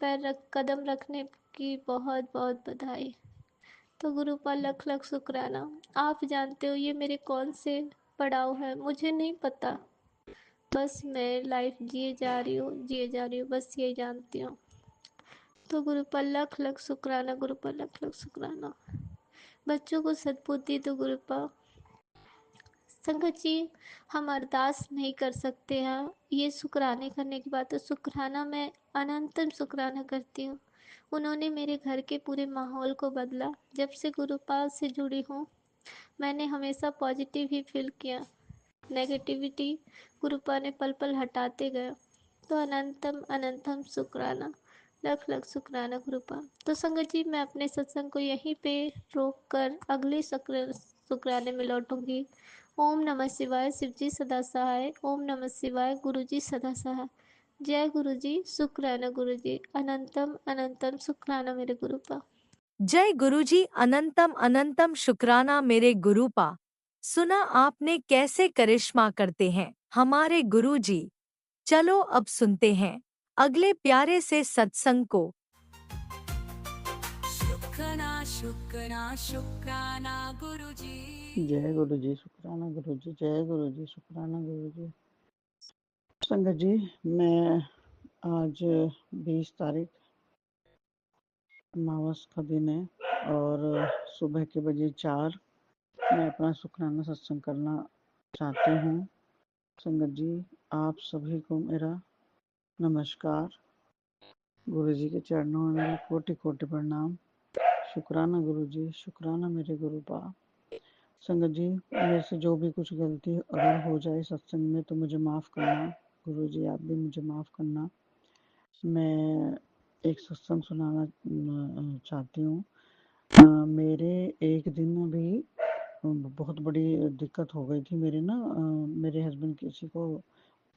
कदम रखने की बहुत बहुत बधाई। तो गुरुपा लख लख शुक्राना। आप जानते हो ये मेरे कौन से पड़ाव है, मुझे नहीं पता। बस मैं लाइफ जिए जा रही हूँ, जिए जा रही हूँ, बस ये जानती हूँ। तो गुरुपा लख लख शुक्राना, गुरुपा लख लख शुक्राना। बच्चों को सद्बुद्धि तो गुरुपा। संगत जी हम अरदास नहीं कर सकते हैं, ये शुक्राने करने की बात है। शुक्राना मैं अनंतम शुक्राना करती हूँ। उन्होंने मेरे घर के पूरे माहौल को बदला। जब से गुरुपाल से जुड़ी हूँ मैंने हमेशा पॉजिटिव ही फील किया, नेगेटिविटी गुरुपा ने पल पल हटाते गए। तो अनंतम अनंतम शुक्राना, लख लख शुक्राना गुरुपा। तो संगत जी मैं अपने सत्संग को यहीं पे रोक कर अगले शुक्राने में लौटूंगी। ओम नमः शिवाय, शिव जी सदा सहाय। ओम नमः शिवाय, गुरु जी सदा सहाय। जय गुरु जी, शुक्राना गुरु जी, अनंतम अनंतम शुक्राना मेरे गुरुपा। जय गुरुजी, अनंतम अनंतम शुक्राना मेरे गुरुपा। सुना आपने कैसे करिश्मा करते हैं हमारे गुरुजी। चलो अब सुनते हैं अगले प्यारे से सत्संग को। शुक्राना शुक्राना शुक्राना गुरुजी। जय गुरु जी, शुक्राना गुरु जी, जय गुरु जी, शुक्राना गुरु जी। संगत जी मैं आज 20 तारीख अमावस का दिन है और सुबह के बजे 4 मैं अपना शुक्राना सत्संग करना चाहती हूँ। संगत जी आप सभी को मेरा नमस्कार। गुरु जी के चरणों में मेरा कोटि कोटि प्रणाम। शुक्राना गुरु जी, शुक्राना मेरे गुरुपा। संगत जी मेरे से जो भी कुछ गलती अगर हो जाए सत्संग में तो मुझे माफ़ करना। गुरु जी आप भी मुझे माफ़ करना। मैं एक सत्संग सुनाना चाहती हूँ। मेरे एक दिन में भी बहुत बड़ी दिक्कत हो गई थी। मेरे हस्बैंड किसी को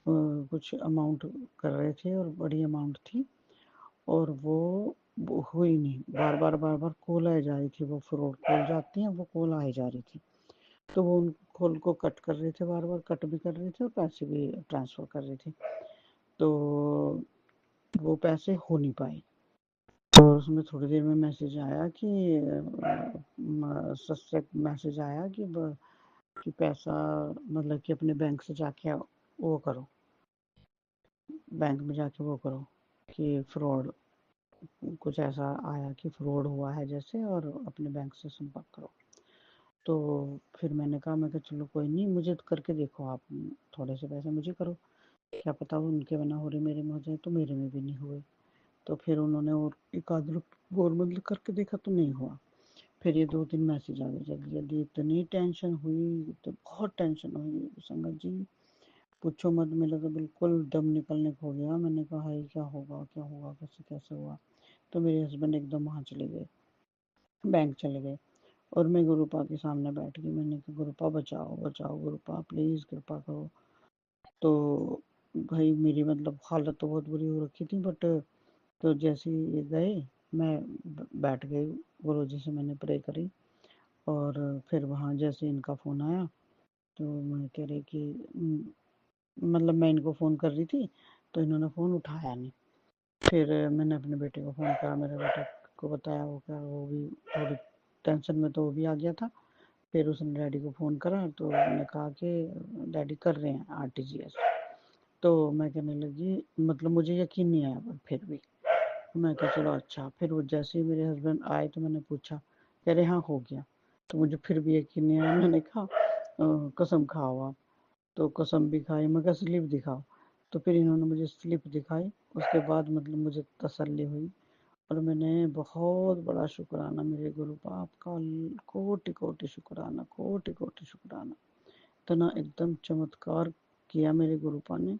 कुछ अमाउंट कर रहे थे और बड़ी अमाउंट थी, और वो हुई नहीं। बार बार कॉल आ जा रही थी, वो फ्रॉड कॉल जाती हैं, वो कॉल आ जा रही थी। तो वो उन कॉल को कट कर रहे थे, बार बार कट भी कर रहे थे और पैसे भी ट्रांसफर कर रहे थे। तो वो पैसे हो नहीं पाए। और उसमें थोड़ी देर में मैसेज आया कि सब्जेक्ट मैसेज आया कि पैसा मतलब कि अपने बैंक से जाके वो करो, बैंक में जाके वो करो कि फ्रॉड, कुछ ऐसा आया कि फ्रॉड हुआ है जैसे, और अपने बैंक से संपर्क करो। तो फिर मैं कहा चलो कोई नहीं, मुझे तो करके देखो, आप थोड़े से पैसे मुझे करो, क्या पता वो उनके बना हो रहे मेरे में हो जाए। तो मेरे में भी नहीं हुए। तो फिर उन्होंने और एक आध और मतलब करके देखा तो नहीं हुआ। फिर ये 2-3 मैसेज आ गए जल्दी जल्दी। इतनी टेंशन हुई, तो बहुत टेंशन हुई संगत जी, पूछो मत। मेरा तो बिल्कुल दम निकलने को हो गया। मैंने कहा है क्या होगा क्या होगा, कैसे कैसे हुआ। तो मेरे हस्बैंड एकदम वहाँ चले गए, बैंक चले गए, और मैं गुरुपा के सामने बैठ गई। मैंने कहा गुरुपा बचाओ बचाओ, गुरुपा प्लीज़ कृपा करो। तो भाई मेरी मतलब हालत तो बहुत बुरी हो रखी थी, बट तो जैसे ही ये गए, मैं बैठ गई, गुरु जी से मैंने प्रे करी। और फिर वहाँ जैसे इनका फ़ोन आया, तो मैं कह रही कि मतलब मैं इनको फ़ोन कर रही थी, तो इन्होंने फ़ोन उठाया नहीं। फिर मैंने अपने बेटे को फ़ोन करा, मेरे बेटे को बताया, वो भी थोड़ी टेंशन में तो वो भी आ गया था। फिर उसने डैडी को फ़ोन करा, तो उन्होंने कहा कि डैडी कर रहे हैं आरटीजीएस। तो मैं कहने लगी, मतलब मुझे यकीन नहीं आया, पर फिर भी मैं कहा चलो अच्छा। फिर वो जैसे ही मेरे हस्बैंड आए तो मैंने पूछा, कह रहे हाँ हो गया। तो मुझे फिर भी यकीन नहीं आया। मैंने कहा कसम खाओ आप। तो कसम भी खाई, मैं कहा स्लिप दिखाओ। तो फिर इन्होंने मुझे स्लिप दिखाई। उसके बाद मतलब मुझे तसल्ली हुई, और मैंने बहुत बड़ा शुक्राना मेरे गुरु बाप का, कोटि कोटि शुक्राना, कोटि कोटि शुक्राना। इतना एकदम चमत्कार किया मेरे गुरुपा ने,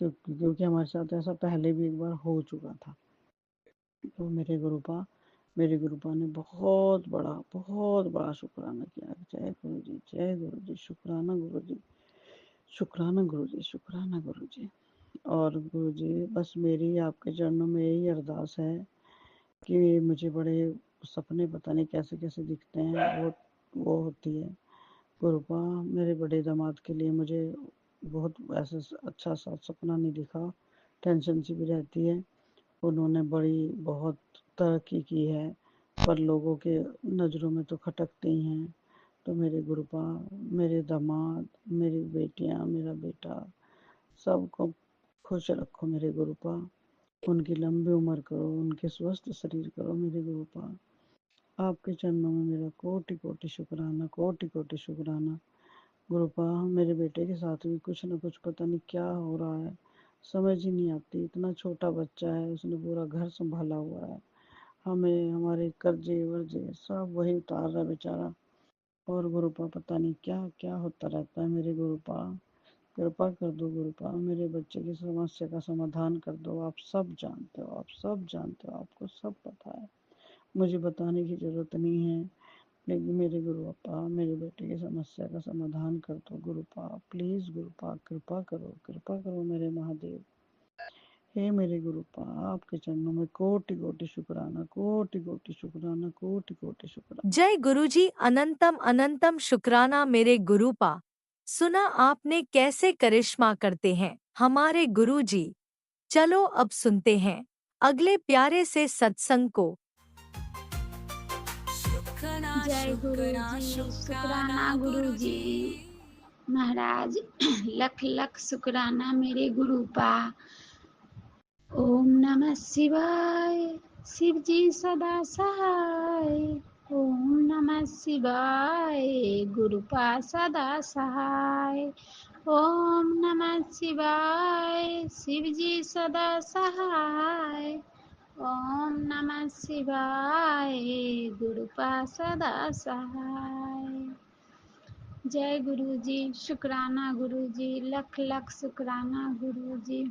क्योंकि हमारे साथ ऐसा पहले भी एक बार हो चुका था। तो मेरे गुरुपा ने बहुत बड़ा शुक्राना किया। जय गुरु जी, जय गुरु जी, शुक्राना गुरु जी, शुक्राना गुरु जी, शुक्राना गुरु जी। और गुरु जी बस मेरी आपके चरणों में यही अरदास है कि मुझे बड़े सपने पता नहीं कैसे कैसे दिखते हैं, वो होती है गुरुपा। मेरे बड़े दामाद के लिए मुझे बहुत ऐसा अच्छा सा सपना नहीं दिखा, टेंशन सी भी रहती है। उन्होंने बहुत तरक्की की है, पर लोगों के नज़रों में तो खटकते ही हैं। तो मेरे गुरुपा, मेरे दामाद, मेरी बेटियां, मेरा बेटा, सबको खुश रखो मेरे गुरुपा। उनकी लंबी उम्र करो, उनके स्वस्थ शरीर करो मेरे गुरुपा। आपके चरणों में मेरा कोटि कोटि शुक्राना, कोटि कोटि शुक्राना। गुरुपा मेरे बेटे के साथ भी कुछ न कुछ पता नहीं क्या हो रहा है, समझ ही नहीं आती। इतना छोटा बच्चा है, उसने पूरा घर संभाला हुआ है, हमें हमारे कर्जे वर्जे सब वही उतार रहा है बेचारा। और गुरुपा पता नहीं क्या क्या होता रहता है मेरे गुरुपा। कृपा कर दो गुरुपा, मेरे बच्चे की समस्या का समाधान कर दो। आप सब जानते हो, आप सब जानते हो, आपको सब पता है, मुझे बताने की जरूरत नहीं है। लेकिन मेरे गुरुपा, मेरे बेटे की समस्या का समाधान कर दो गुरुपा, प्लीज गुरुपा, कृपा करो मेरे महादेव। हे मेरे गुरुपा, आपके चरणों में कोटि कोटि शुक्राना, कोटि कोटि शुक्राना, कोटि कोटि शुक्राना। जय गुरुजी, अनंतम अनंतम शुक्राना मेरे गुरुपा। सुना आपने कैसे करिश्मा करते हैं हमारे गुरुजी। चलो अब सुनते हैं अगले प्यारे से सत्संग को। शुक्राना जय गुरु शुक्राना जी, शुक्राना शुक्राना गुरु गुरु जी जी। महाराज। लख लख शुक्राना मेरे गुरु पा। ओम नमः शिवाय, शिव जी सदा सहाय। ओम नमः शिवाय, गुरुपा सदा सहाय। ओम नमः शिवाय, शिव जी सदा सहाय। ओम नमः शिवाय, गुरुपा सदा सहाय। जय गुरु जी, शुक्राना गुरु जी, लख लख शुक्राना गुरु जी।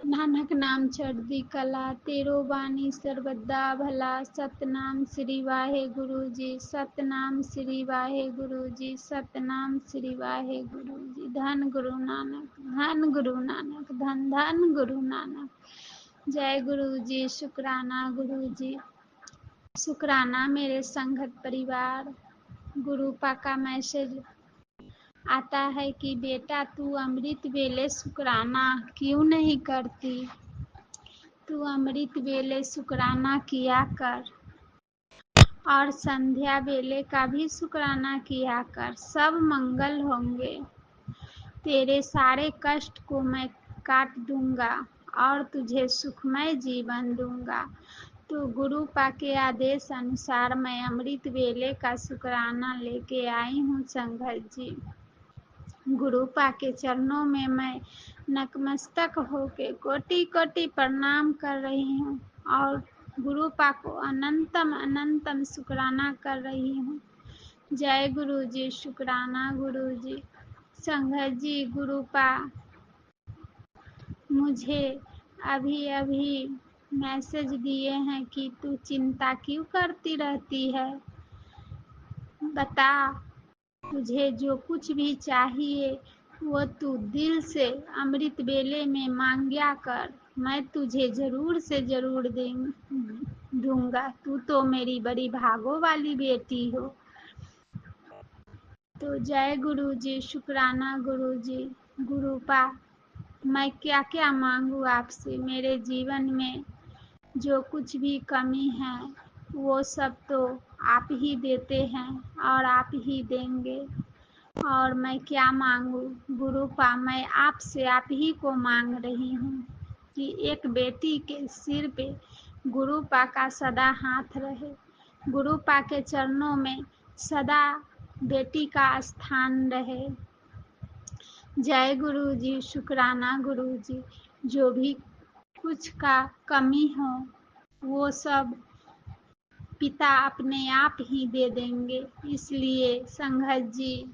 नानक नाम चढ़दी कला, तेरो बानी सर्वदा भला। सतनाम श्री वाहे गुरु जी, सतनाम श्री वाहे गुरु जी, सतनाम श्री वाहे गुरु जी। धन गुरु नानक, धन गुरु नानक, धन धन गुरु नानक। जय गुरु जी, शुक्राना गुरु जी, शुक्राना मेरे संगत परिवार। गुरुपा का मैसेज आता है कि बेटा तू अमृत वेले शुक्राना क्यों नहीं करती, तू अमृत वेले शुक्राना किया कर और संध्या वेले का भी शुक्राना किया कर, सब मंगल होंगे। तेरे सारे कष्ट को मैं काट दूंगा और तुझे सुखमय जीवन दूंगा। तो गुरुपा के आदेश अनुसार मैं अमृत वेले का शुक्राना लेके आई हूँ संगत जी। गुरुपा के चरणों में मैं नतमस्तक होके कोटि कोटि प्रणाम कर रही हूँ और गुरुपा को अनंतम अनंतम शुक्राना कर रही हूँ। जय गुरु जी, शुक्राना गुरु जी। संगत जी, गुरुपा मुझे अभी अभी मैसेज दिए हैं कि तू चिंता क्यों करती रहती है, बता तुझे जो कुछ भी चाहिए वो तू दिल से अमृत वेले में मांग्या कर, मैं तुझे जरूर से जरूर दूंगा। तू तो मेरी बड़ी भागो वाली बेटी हो। तो जय गुरु जी, शुक्राना गुरु जी। गुरुपा मैं क्या क्या मांगू आपसे, मेरे जीवन में जो कुछ भी कमी है वो सब तो आप ही देते हैं और आप ही देंगे। और मैं क्या मांगू गुरुपा, मैं आपसे आप ही को मांग रही हूँ कि एक बेटी के सिर पे गुरुपा का सदा हाथ रहे, गुरुपा के चरणों में सदा बेटी का स्थान रहे। जय गुरु जी, शुक्राना गुरु जी। जो भी कुछ का कमी हो वो सब पिता अपने आप ही दे देंगे। इसलिए संगत जी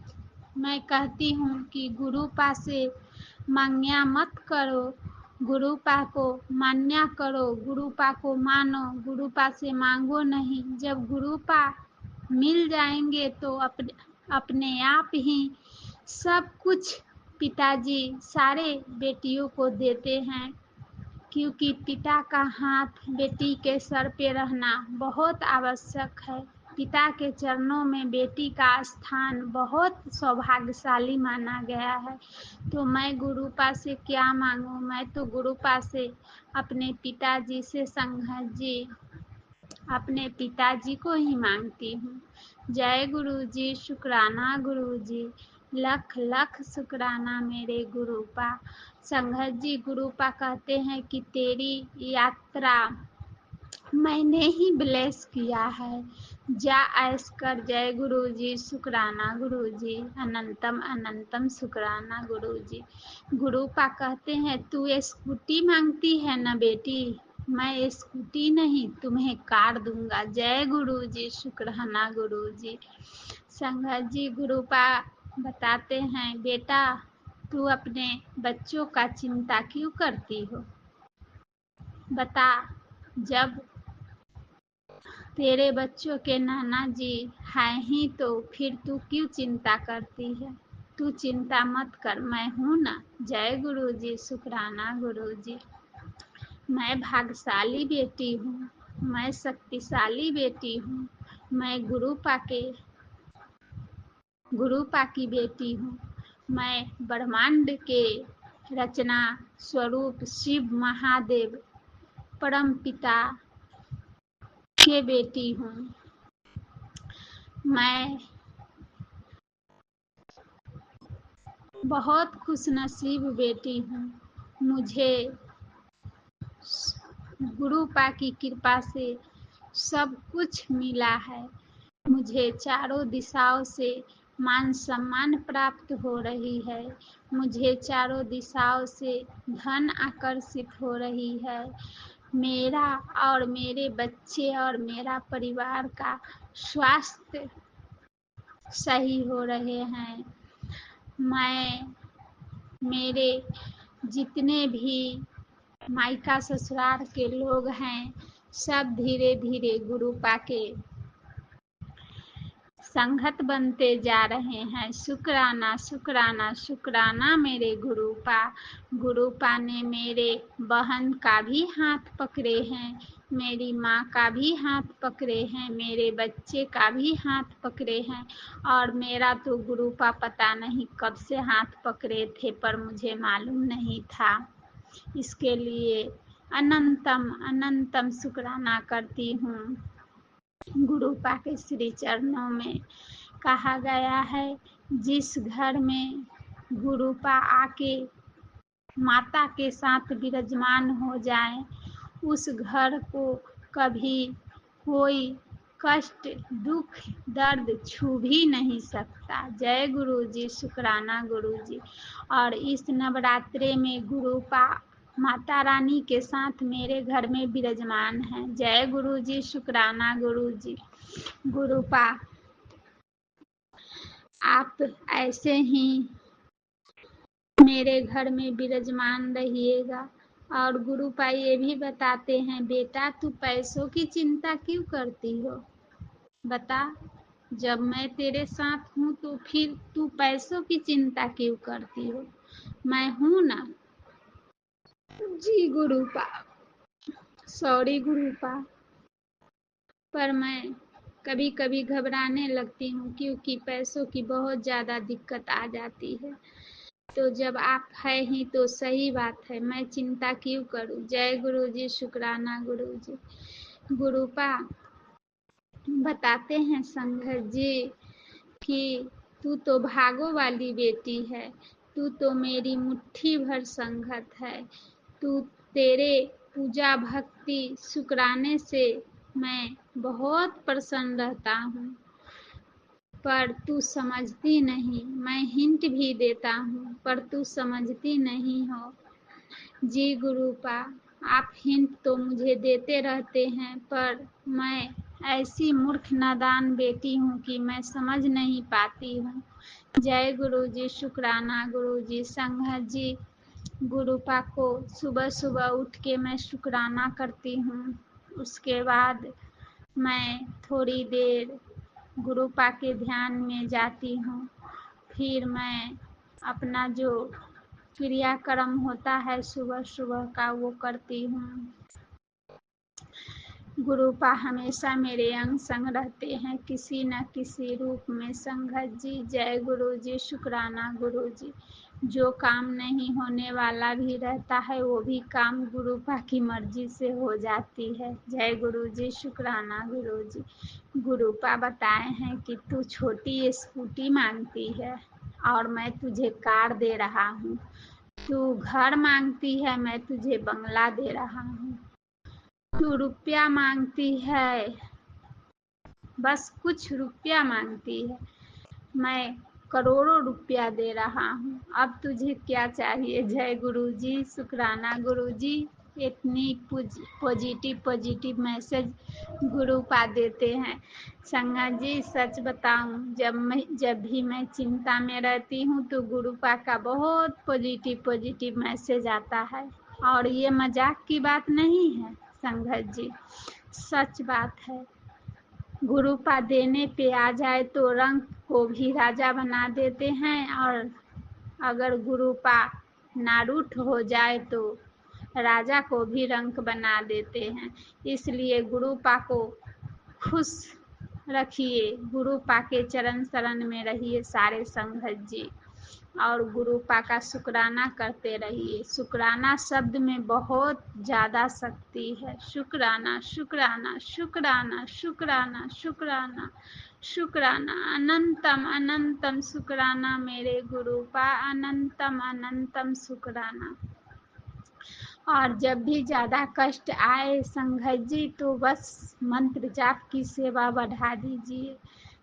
मैं कहती हूँ कि गुरुपा से मांग्या मत करो, गुरुपा को मान्या करो, गुरुपा को मानो, गुरुपा से मांगो नहीं। जब गुरुपा मिल जाएंगे तो अपने आप ही सब कुछ पिताजी सारे बेटियों को देते हैं, क्योंकि पिता का हाथ बेटी के सर पे रहना बहुत आवश्यक है। पिता के चरणों में बेटी का स्थान बहुत सौभाग्यशाली माना गया है। तो मैं गुरुपा से क्या मांगू, मैं तो गुरुपा से अपने पिताजी से संगत जी अपने पिताजी को ही मांगती हूँ। जय गुरु जी, शुक्राना गुरु जी, लख लख शुक्राना मेरे गुरुपा। संगत जी गुरुपा कहते हैं कि तेरी यात्रा मैंने ही ब्लेस किया है, जा ऐश कर। जय गुरु जी, शुक्राना गुरु जी, अनंतम अनंतम शुक्राना गुरु जी। गुरुपा कहते हैं तू स्कूटी मांगती है ना बेटी, मैं स्कूटी नहीं तुम्हें कार दूंगा। जय गुरु जी, शुक्राना गुरु जी। संगत जी गुरुपा बताते हैं बेटा तू अपने बच्चों का चिंता क्यों करती हो, बता जब तेरे बच्चों के नाना जी हैं ही तो फिर तू क्यों चिंता करती है, तू चिंता मत कर, मैं हूँ ना। जय गुरु जी, शुक्राना गुरु जी। मैं भाग्यशाली बेटी हूँ, मैं शक्तिशाली बेटी हूँ, मैं गुरुपा की बेटी हूँ। मैं ब्रह्मांड के रचना स्वरूप शिव महादेव परम पिता के बेटी हूँ। मैं बहुत खुशनसीब बेटी हूँ, मुझे गुरुपा की कृपा से सब कुछ मिला है। मुझे चारों दिशाओं से मान सम्मान प्राप्त हो रही है, मुझे चारों दिशाओं से धन आकर्षित हो रही है। मेरा और मेरे बच्चे और मेरा परिवार का स्वास्थ्य सही हो रहे हैं। मैं मेरे जितने भी मायका ससुराल के लोग हैं, सब धीरे धीरे गुरुपा के संगत बनते जा रहे हैं। शुक्राना शुक्राना शुक्राना मेरे गुरुपा। गुरुपा ने मेरे बहन का भी हाथ पकड़े हैं, मेरी माँ का भी हाथ पकड़े हैं, मेरे बच्चे का भी हाथ पकड़े हैं। और मेरा तो गुरुपा पता नहीं कब से हाथ पकड़े थे, पर मुझे मालूम नहीं था। इसके लिए अनंतम अनंतम शुक्राना करती हूँ। गुरुपा के श्री चरणों में कहा गया है, जिस घर में गुरुपा आके माता के साथ विराजमान हो जाए, उस घर को कभी कोई कष्ट दुख दर्द छू भी नहीं सकता। जय गुरु जी, शुक्राना गुरु जी। और इस नवरात्रे में गुरुपा माता रानी के साथ मेरे घर में विराजमान है। जय गुरु जी, शुक्राना गुरु जी। गुरुपा आप ऐसे ही मेरे घर में विराजमान रहिएगा। और गुरुपा ये भी बताते हैं, बेटा तू पैसों की चिंता क्यों करती हो, बता, जब मैं तेरे साथ हूँ तो फिर तू पैसों की चिंता क्यों करती हो, मैं हूँ ना। जी गुरुपा, सॉरी गुरुपा, पर मैं कभी कभी घबराने लगती हूँ, क्योंकि पैसों की बहुत ज़्यादा दिक्कत आ जाती है। तो जब आप है ही तो सही बात है, मैं चिंता क्यों करूँ। जय गुरु जी, शुक्राना गुरु जी। गुरुपा बताते हैं संघर्ष जी कि तू तो भागो वाली बेटी है, तू तो मेरी मुट्ठी भर संगत है, तू तेरे पूजा भक्ति शुक्राने से मैं बहुत प्रसन्न रहता हूँ, पर तू समझती नहीं। मैं हिंट भी देता हूँ पर तू समझती नहीं हो। जी गुरुपा, आप हिंट तो मुझे देते रहते हैं, पर मैं ऐसी मूर्ख नादान बेटी हूँ कि मैं समझ नहीं पाती हूँ। जय गुरु जी, शुक्राना गुरु जी। संघ जी, गुरुपा को सुबह सुबह उठ के मैं शुक्राना करती हूँ, उसके बाद मैं थोड़ी देर गुरुपा के ध्यान में जाती हूँ, फिर मैं अपना जो क्रियाक्रम होता है सुबह सुबह का वो करती हूँ। गुरुपा हमेशा मेरे अंग संग रहते हैं, किसी न किसी रूप में। संगत जी, जय गुरु जी, शुक्राना गुरु जी। जो काम नहीं होने वाला भी रहता है वो भी काम गुरुपा की मर्जी से हो जाती है। जय गुरु जी, शुक्राना गुरु जी। गुरुपा बताए हैं कि तू छोटी स्कूटी मांगती है और मैं तुझे कार दे रहा हूँ, तू घर मांगती है मैं तुझे बंगला दे रहा हूँ, तू रुपया मांगती है, बस कुछ रुपया मांगती है, मैं करोड़ों रुपया दे रहा हूँ, अब तुझे क्या चाहिए। जय गुरु जी, शुक्राना गुरु जी। इतनी पॉजिटिव मैसेज गुरुपा देते हैं। संगत जी, सच बताऊं, जब भी मैं चिंता में रहती हूँ तो गुरुपा का बहुत पॉजिटिव मैसेज आता है, और ये मजाक की बात नहीं है संगत जी, सच बात है। गुरुपा देने पे आ जाए तो रंग को भी राजा बना देते हैं, और अगर गुरुपा नारूठ हो जाए तो राजा को भी रंक बना देते हैं। इसलिए गुरुपा को खुश रखिए, गुरुपा के चरण शरण में रहिए सारे संगत जी, और गुरुपा का शुक्राना करते रहिए। शुक्राना शब्द में बहुत ज़्यादा शक्ति है। शुक्राना शुक्राना शुक्राना शुक्राना शुक्राना शुक्राना, अनंतम अनंतम शुक्राना मेरे गुरुपा, अनंतम अनंतम शुक्राना। और जब भी ज़्यादा कष्ट आए संघत जी तो बस मंत्र जाप की सेवा बढ़ा दीजिए।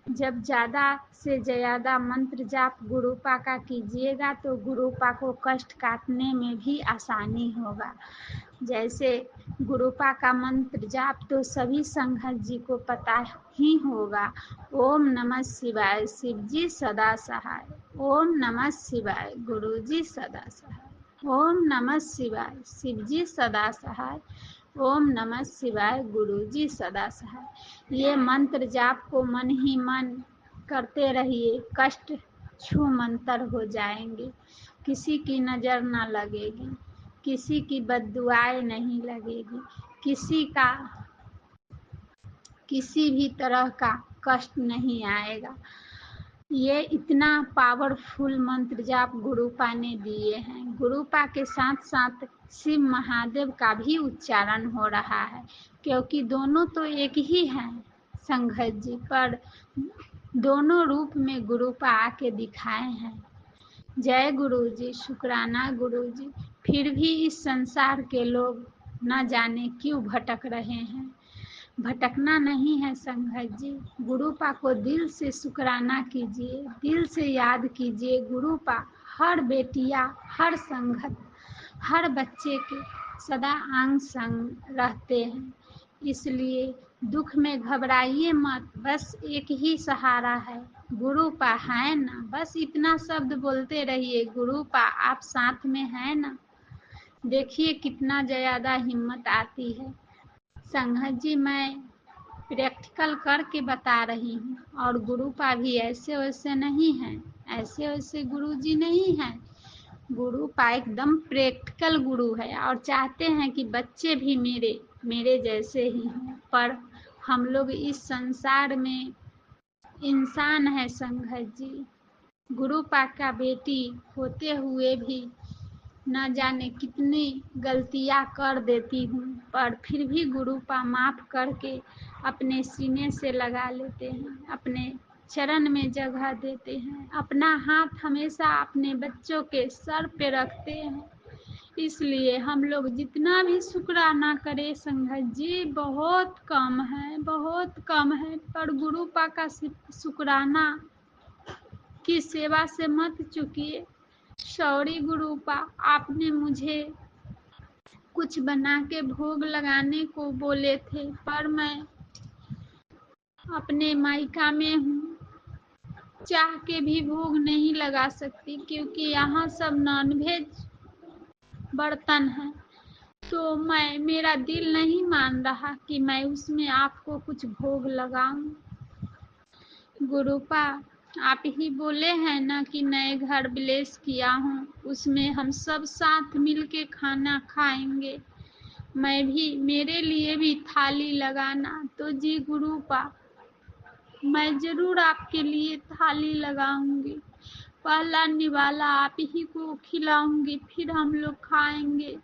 जब ज़्यादा से ज़्यादा मंत्र जाप गुरुपा का कीजिएगा तो गुरुपा को कष्ट काटने में भी आसानी होगा। जैसे गुरुपा का मंत्र जाप तो सभी संघत जी को पता ही होगा, ओम नमः शिवाय, शिव जी सदा सहाय, ओम नमः शिवाय, गुरु जी सदा सहाय। ओम नमः शिवाय शिवजी सदा सहाय। ओम नमः शिवाय गुरुजी सदा सहाय। ये मंत्र जाप को मन ही मन करते रहिए, कष्ट छू मंतर हो जाएंगे। किसी की नजर ना लगेगी, किसी की बद्दुआएं नहीं लगेगी, किसी भी तरह का कष्ट नहीं आएगा। ये इतना पावरफुल मंत्र जाप गुरुपा ने दिए हैं। गुरुपा के साथ साथ शिव महादेव का भी उच्चारण हो रहा है, क्योंकि दोनों तो एक ही हैं संघत जी, पर दोनों रूप में गुरुपा आके दिखाए हैं। जय गुरु जी, शुक्राना गुरु जी। फिर भी इस संसार के लोग न जाने क्यों भटक रहे हैं। भटकना नहीं है संघत जी, गुरुपा को दिल से शुक्राना कीजिए, दिल से याद कीजिए। गुरुपा हर बेटिया, हर संघत, हर बच्चे के सदा अंग संग रहते हैं। इसलिए दुख में घबराइए मत, बस एक ही सहारा है, गुरुपा है ना। बस इतना शब्द बोलते रहिए, गुरुपा आप साथ में है ना। देखिए कितना ज्यादा हिम्मत आती है। संघत जी मैं प्रैक्टिकल करके बता रही हूँ, और गुरुपा भी ऐसे वैसे नहीं है, ऐसे वैसे गुरु जी नहीं है। गुरुपा एकदम प्रैक्टिकल गुरु है, और चाहते हैं कि बच्चे भी मेरे जैसे ही हों। पर हम लोग इस संसार में इंसान है संघत जी। गुरुपा का बेटी होते हुए भी न जाने कितनी गलतियां कर देती हूँ, पर फिर भी गुरुपा माफ करके अपने सीने से लगा लेते हैं, अपने चरण में जगह देते हैं, अपना हाथ हमेशा अपने बच्चों के सर पे रखते हैं। इसलिए हम लोग जितना भी शुक्राना करें संघत जी बहुत कम है, बहुत कम है। पर गुरुपा का शुक्राना की सेवा से मत चूकिए। सॉरी गुरुपा, आपने मुझे कुछ बना के भोग लगाने को बोले थे, पर मैं अपने मायका में हूँ, चाह के भी भोग नहीं लगा सकती, क्योंकि यहाँ सब नॉनवेज बर्तन है। तो मेरा दिल नहीं मान रहा कि मैं उसमें आपको कुछ भोग लगाऊं। गुरुपा आप ही बोले हैं ना कि नए घर ब्लेस किया हूँ, उसमें हम सब साथ मिल के खाना खाएंगे। मैं भी, मेरे लिए भी थाली लगाना। तो जी गुरुपा मैं जरूर आपके लिए थाली लगाऊंगी, पहला निवाला आप ही को खिलाऊंगी, फिर हम लोग खाएंगे।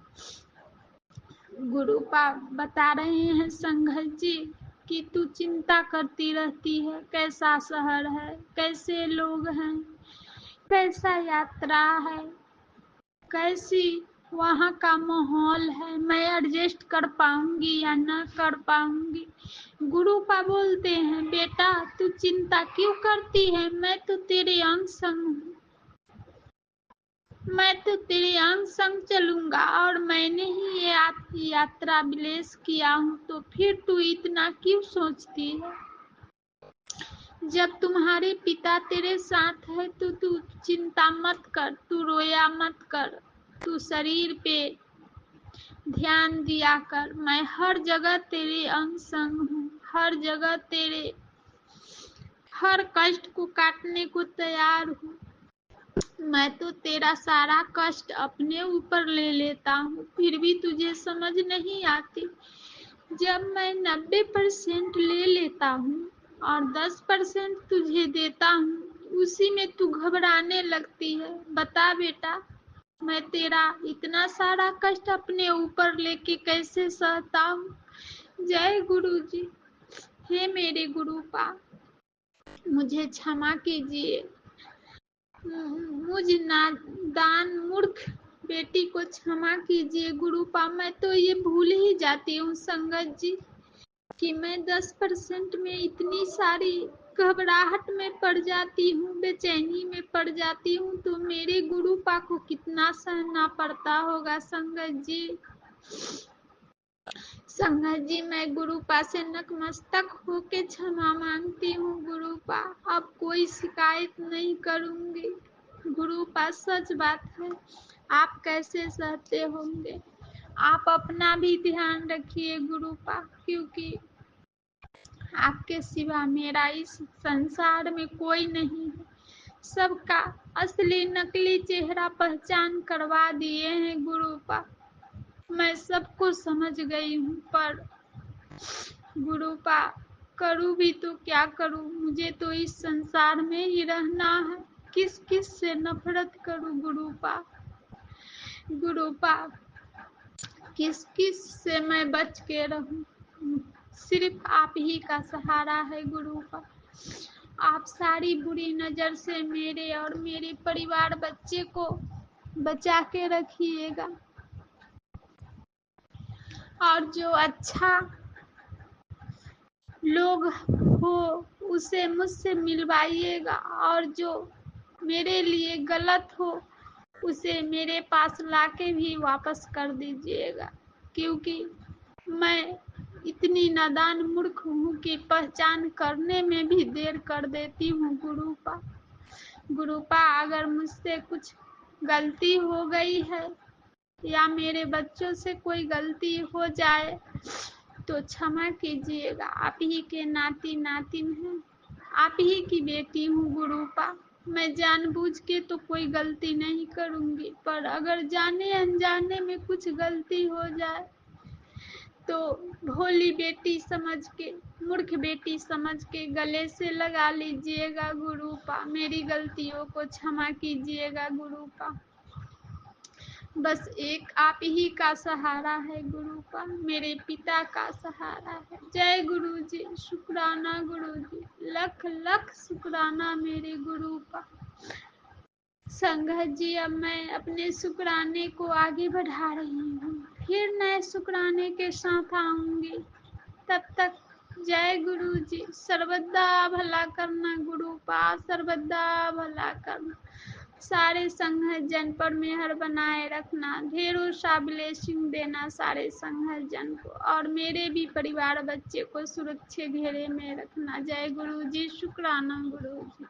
गुरुपा बता रहे हैं संघत जी कि तू चिंता करती रहती है, कैसा शहर है, कैसे लोग हैं, कैसा यात्रा है, कैसी वहाँ का माहौल है, मैं एडजस्ट कर पाऊंगी या ना कर पाऊंगी। गुरुपा बोलते हैं बेटा तू चिंता क्यों करती है, मैं तो तेरे अंग संग हूँ, मैं तो तेरे अंग संग चलूंगा, और मैंने ही ये यात्रा ब्लेस किया हूँ, तो फिर तू इतना क्यों सोचती है। जब तुम्हारे पिता तेरे साथ है तो तू चिंता मत कर, तू रोया मत कर, तू शरीर पे ध्यान दिया कर। मैं हर जगह तेरे अंग संग हूँ, हर जगह तेरे हर कष्ट को काटने को तैयार हूँ। मैं तो तेरा सारा कष्ट अपने ऊपर ले लेता हूँ, फिर भी तुझे समझ नहीं आती। जब मैं 90% ले लेता हूँ और 10% तुझे देता हूँ, उसी में तू घबराने लगती है। बता बेटा मैं तेरा इतना सारा कष्ट अपने ऊपर लेके कैसे सहता हूँ। जय गुरु जी। हे मेरे गुरुपा मुझे क्षमा कीजिए, मुझ नादान मूर्ख बेटी को क्षमा कीजिए गुरुपा। मैं तो ये भूल ही जाती हूँ संगत जी कि मैं 10% में इतनी सारी घबराहट में पड़ जाती हूँ, बेचैनी में पड़ जाती हूँ, तो मेरे गुरुपा को कितना सहना पड़ता होगा संगत जी। संगत जी मैं गुरुपा से नतमस्तक होके क्षमा मांगती हूँ गुरुपा, अब कोई शिकायत नहीं करूँगी गुरुपा, सच बात है। आप कैसे सहते होंगे। आप अपना भी ध्यान रखिए गुरुपा, क्योंकि आपके सिवा मेरा इस संसार में कोई नहीं है। सबका असली नकली चेहरा पहचान करवा दिए हैं गुरुपा। मैं सबको समझ गई हूँ, पर गुरुपा करूँ भी तो क्या करूँ। मुझे तो इस संसार में ही रहना है। किस किस से नफरत करूँ गुरुपा। गुरुपा किस किस से मैं बच के रहूं। सिर्फ आप ही का सहारा है गुरुपा। आप सारी बुरी नजर से मेरे और मेरे परिवार बच्चे को बचा के रखिएगा, और जो अच्छा लोग हो उसे मुझसे मिलवाइएगा, और जो मेरे लिए गलत हो उसे मेरे पास लाके भी वापस कर दीजिएगा, क्योंकि मैं इतनी नादान मूर्ख हूँ कि पहचान करने में भी देर कर देती हूँ गुरुपा। गुरुपा अगर मुझसे कुछ गलती हो गई है या मेरे बच्चों से कोई गलती हो जाए तो क्षमा कीजिएगा। आप ही के नाती नातिन हैं, आप ही की बेटी हूँ गुरुपा। मैं जानबूझ के तो कोई गलती नहीं करूँगी, पर अगर जाने अनजाने में कुछ गलती हो जाए तो भोली बेटी समझ के, मूर्ख बेटी समझ के गले से लगा लीजिएगा गुरुपा। मेरी गलतियों को क्षमा कीजिएगा गुरुपा। बस एक आप ही का सहारा है गुरुपा, मेरे पिता का सहारा है। जय गुरु जी, शुक्राना गुरु जी, लख लख शुक्राना मेरे गुरुपा। संघ जी, अब मैं अपने शुक्राने को आगे बढ़ा रही हूँ, फिर नए शुक्राने के साथ आऊंगी। तब तक जय गुरु जी। सर्वदा भला करना गुरुपा, सर्वदा भला करना। सारे संघ जन पर मेहर बनाए रखना, ढेरों सा ब्लेसिंग देना सारे संघ जन को, और मेरे भी परिवार बच्चे को सुरक्षित घेरे में रखना। जय गुरु जी, शुक्राना गुरु जी।